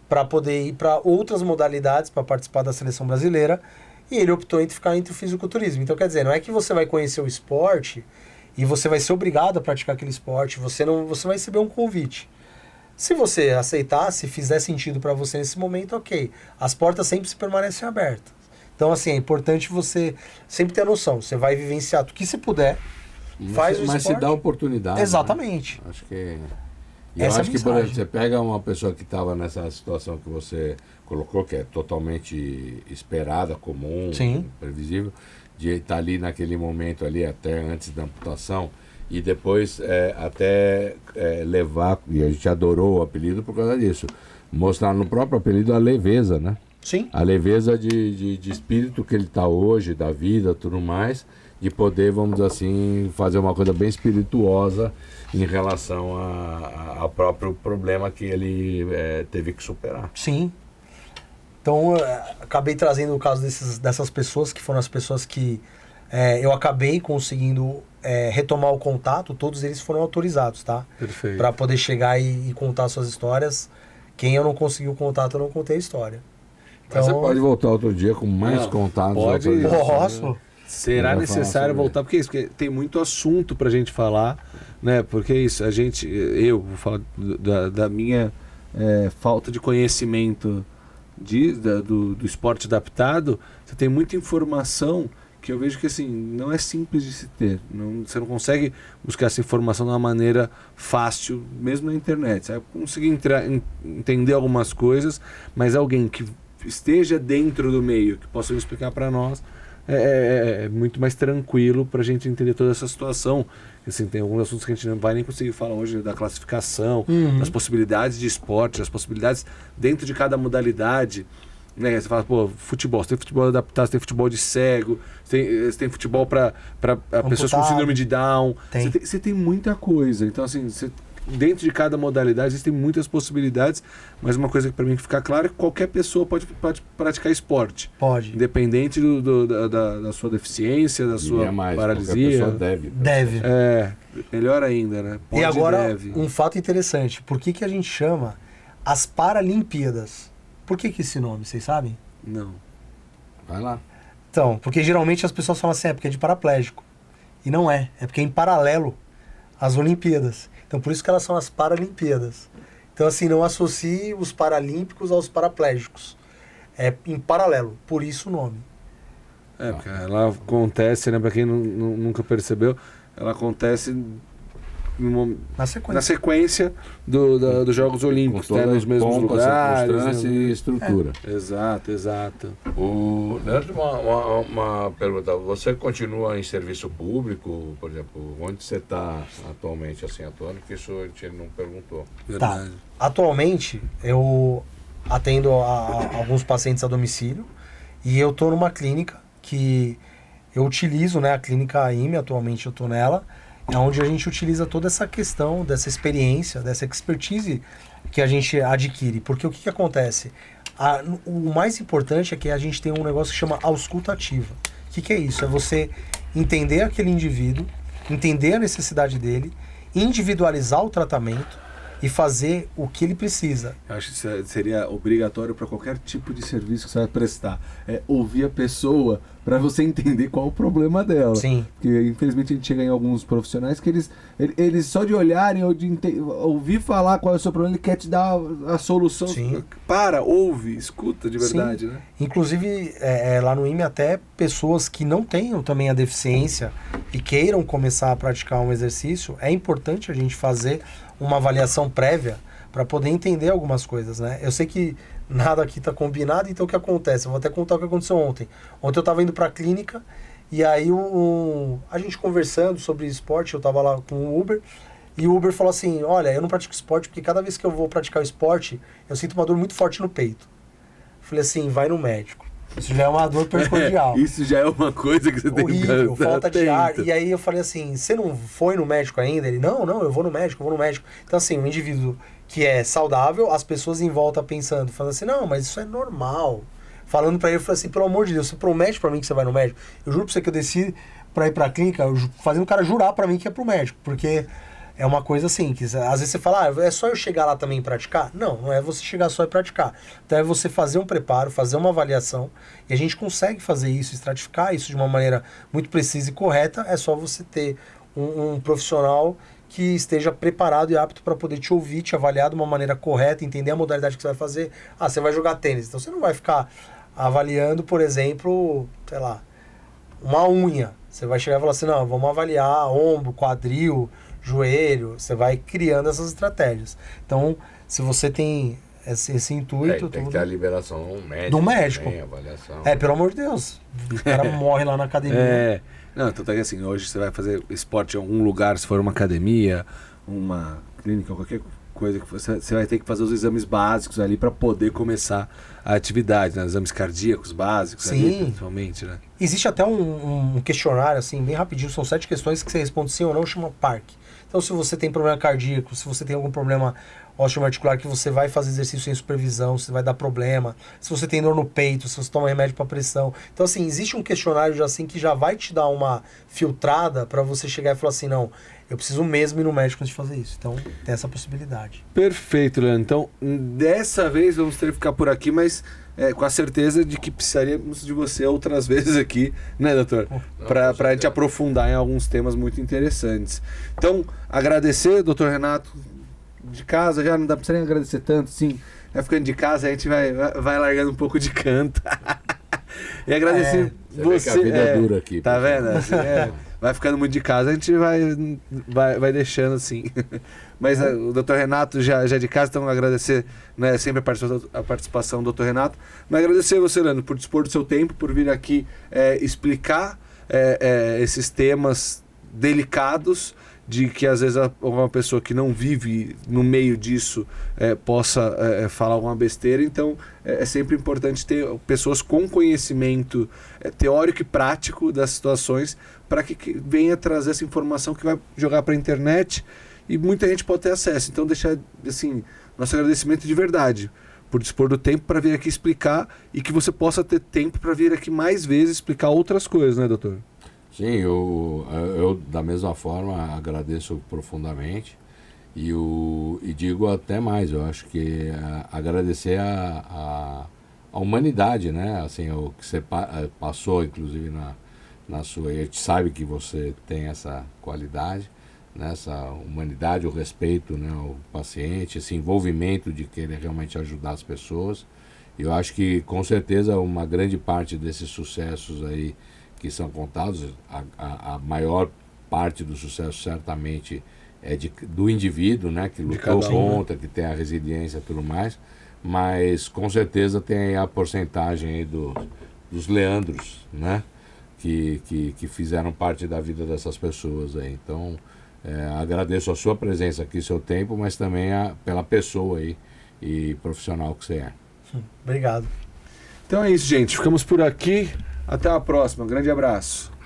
para poder ir para outras modalidades, para participar da seleção brasileira, e ele optou em ficar entre o fisiculturismo. Então, quer dizer, não é que você vai conhecer o esporte e você vai ser obrigado a praticar aquele esporte, você vai receber um convite. Se você aceitar, se fizer sentido para você nesse momento, ok. As portas sempre se permanecem abertas. Então, assim, é importante você sempre ter a noção. Você vai vivenciar tudo que se puder, faz o esporte. Mas se dá oportunidade. Exatamente. Né? Acho que... Essa eu acho que, por mensagem. exemplo, você pega uma pessoa que estava nessa situação que você colocou, que é totalmente esperada, comum, Sim. previsível, de estar ali naquele momento ali, até antes da amputação, e depois levar, e a gente adorou o apelido por causa disso, mostrar no próprio apelido a leveza, né? Sim. A leveza de espírito que ele está hoje, da vida, tudo mais, de poder, vamos dizer assim, fazer uma coisa bem espirituosa em relação ao próprio problema que ele teve que superar. Sim. Então, acabei trazendo o caso dessas pessoas, que foram as pessoas que eu acabei conseguindo retomar o contato. Todos eles foram autorizados, tá? Perfeito. Para poder chegar e contar suas histórias. Quem eu não consegui o contato, eu não contei a história. Então, Mas você pode voltar outro dia com mais contatos. pode. autorizados, Posso. né? Será Eu ia necessário falar sobre voltar? Porque é isso, porque tem muito assunto pra gente falar, né? Porque é isso, eu vou falar da minha falta de conhecimento do esporte adaptado. Você tem muita informação que eu vejo que assim, não é simples de se ter. Você não consegue buscar essa informação de uma maneira fácil, mesmo na internet. Você vai conseguir entender algumas coisas, mas alguém que esteja dentro do meio, que possa explicar para nós, é muito mais tranquilo para a gente entender toda essa situação. Assim, tem alguns assuntos que a gente não vai nem conseguir falar hoje, da classificação, das possibilidades de esporte, das possibilidades dentro de cada modalidade. Né? Você fala, pô, futebol, você tem futebol adaptado, você tem futebol de cego, você tem futebol para pessoas com síndrome de Down, você tem muita coisa. Então, assim, dentro de cada modalidade existem muitas possibilidades, mas uma coisa que para mim fica claro é que qualquer pessoa pode praticar esporte. Pode. Independente da sua deficiência, da sua paralisia. Qualquer pessoa deve. Melhor ainda, né? E agora, um fato interessante. Por que a gente chama as Paralimpíadas? Por que esse nome, vocês sabem? Não. Vai lá. Então, porque geralmente as pessoas falam assim, porque é de paraplégico. E não é porque é em paralelo às Olimpíadas. Então, por isso que elas são as Paralimpíadas. Então, assim, não associe os paralímpicos aos paraplégicos. É em paralelo, por isso o nome. Porque ela acontece, né, pra quem nunca percebeu, ela acontece na sequência dos Jogos Olímpicos, né, nos mesmos lugares. E estrutura. Exato. Leandro, uma pergunta. Você continua em serviço público, por exemplo? Onde você está atualmente assim, atuando? Que isso a gente não perguntou. Verdade. Tá. Atualmente, eu atendo a alguns pacientes a domicílio e eu estou numa clínica que eu utilizo, né, a clínica IME, atualmente eu estou nela, é onde a gente utiliza toda essa questão, dessa experiência, dessa expertise que a gente adquire. Porque o que acontece? O mais importante é que a gente tem um negócio que chama ausculta ativa. O que é isso? É você entender aquele indivíduo, entender a necessidade dele, individualizar o tratamento e fazer o que ele precisa. Eu acho que seria obrigatório para qualquer tipo de serviço que você vai prestar. É ouvir a pessoa para você entender qual é o problema dela. Sim. Porque, infelizmente, a gente chega em alguns profissionais que eles só de olharem ou de ouvir falar qual é o seu problema, ele quer te dar a solução. Sim. Ouve, escuta de verdade, né? Inclusive, lá no IME, até pessoas que não tenham também a deficiência e queiram começar a praticar um exercício, é importante a gente fazer uma avaliação prévia para poder entender algumas coisas, né? Eu sei que nada aqui está combinado, então o que acontece? Eu vou até contar o que aconteceu ontem. Ontem eu estava indo para a clínica e aí a gente conversando sobre esporte, eu estava lá com o Uber e o Uber falou assim, olha, eu não pratico esporte porque cada vez que eu vou praticar o esporte, eu sinto uma dor muito forte no peito. Eu falei assim, vai no médico. Isso já é uma dor primordial. Isso já é uma coisa que você tem que horrível, falta de ar. E aí eu falei assim, você não foi no médico ainda? Ele, não, eu vou no médico. Então assim, um indivíduo que é saudável, as pessoas em volta pensando, falando assim, não, mas isso é normal. Falando pra ele, eu falei assim, pelo amor de Deus, você promete pra mim que você vai no médico? Eu juro pra você que eu desci pra ir pra clínica, fazendo o cara jurar pra mim que é pro médico, porque é uma coisa assim, que às vezes você fala, é só eu chegar lá também e praticar? Não é você chegar só e praticar. Então é você fazer um preparo, fazer uma avaliação, e a gente consegue fazer isso, estratificar isso de uma maneira muito precisa e correta, é só você ter um profissional que esteja preparado e apto para poder te ouvir, te avaliar de uma maneira correta, entender a modalidade que você vai fazer. Você vai jogar tênis, então você não vai ficar avaliando, por exemplo, sei lá, uma unha. Você vai chegar e falar assim, não, vamos avaliar ombro, quadril, joelho, você vai criando essas estratégias. Então, se você tem esse intuito... tem que ter a liberação médica. Do médico. Também, avaliação. Pelo amor de Deus. O cara morre lá na academia. Não, então tá que assim, hoje você vai fazer esporte em algum lugar, se for uma academia, uma clínica, qualquer coisa que você vai ter que fazer os exames básicos ali para poder começar a atividade, né? Exames cardíacos básicos. Sim. Ali, principalmente, né? Existe até um questionário, assim, bem rapidinho, são 7 questões que você responde sim ou não, chama PARC. Então, se você tem problema cardíaco, se você tem algum problema osteoarticular que você vai fazer exercício sem supervisão, se vai dar problema, se você tem dor no peito, se você toma remédio para pressão. Então, assim, existe um questionário já assim que já vai te dar uma filtrada para você chegar e falar assim, não, eu preciso mesmo ir no médico antes de fazer isso. Então, tem essa possibilidade. Perfeito, Leandro. Então, dessa vez vamos ter que ficar por aqui, mas com a certeza de que precisaríamos de você outras vezes aqui, né, doutor? Para a gente aprofundar em alguns temas muito interessantes. Então, agradecer, doutor Renato, de casa, já não dá pra nem agradecer tanto, sim. Vai ficando de casa, a gente vai largando um pouco de canto. E agradecer você. Vê que a vida é dura aqui. Tá vendo? Assim, vai ficando muito de casa, a gente vai deixando assim. Mas o doutor Renato já de casa, então agradecer, né, sempre a participação do doutor Renato. Mas agradecer você, Leandro, por dispor do seu tempo, por vir aqui explicar esses temas delicados, de que às vezes uma pessoa que não vive no meio disso possa falar alguma besteira. Então é sempre importante ter pessoas com conhecimento teórico e prático das situações para que venha trazer essa informação que vai jogar para a internet e muita gente pode ter acesso. Então deixar assim, nosso agradecimento de verdade por dispor do tempo para vir aqui explicar e que você possa ter tempo para vir aqui mais vezes explicar outras coisas, né, doutor? Sim, eu da mesma forma agradeço profundamente e digo até mais, eu acho que agradecer a humanidade, né? Assim, o que você passou, inclusive, na sua... A gente sabe que você tem essa qualidade, né? Essa humanidade, o respeito, né, ao paciente, esse envolvimento de querer realmente ajudar as pessoas. E eu acho que, com certeza, uma grande parte desses sucessos aí que são contados, a maior parte do sucesso certamente é do indivíduo, né, que lutou contra, que tem a resiliência e tudo mais, mas com certeza tem a porcentagem aí dos Leandros, né, que fizeram parte da vida dessas pessoas aí. Então, agradeço a sua presença aqui, seu tempo, mas também pela pessoa aí e profissional que você é. Obrigado. Então é isso, gente. Ficamos por aqui. Até a próxima. Um grande abraço.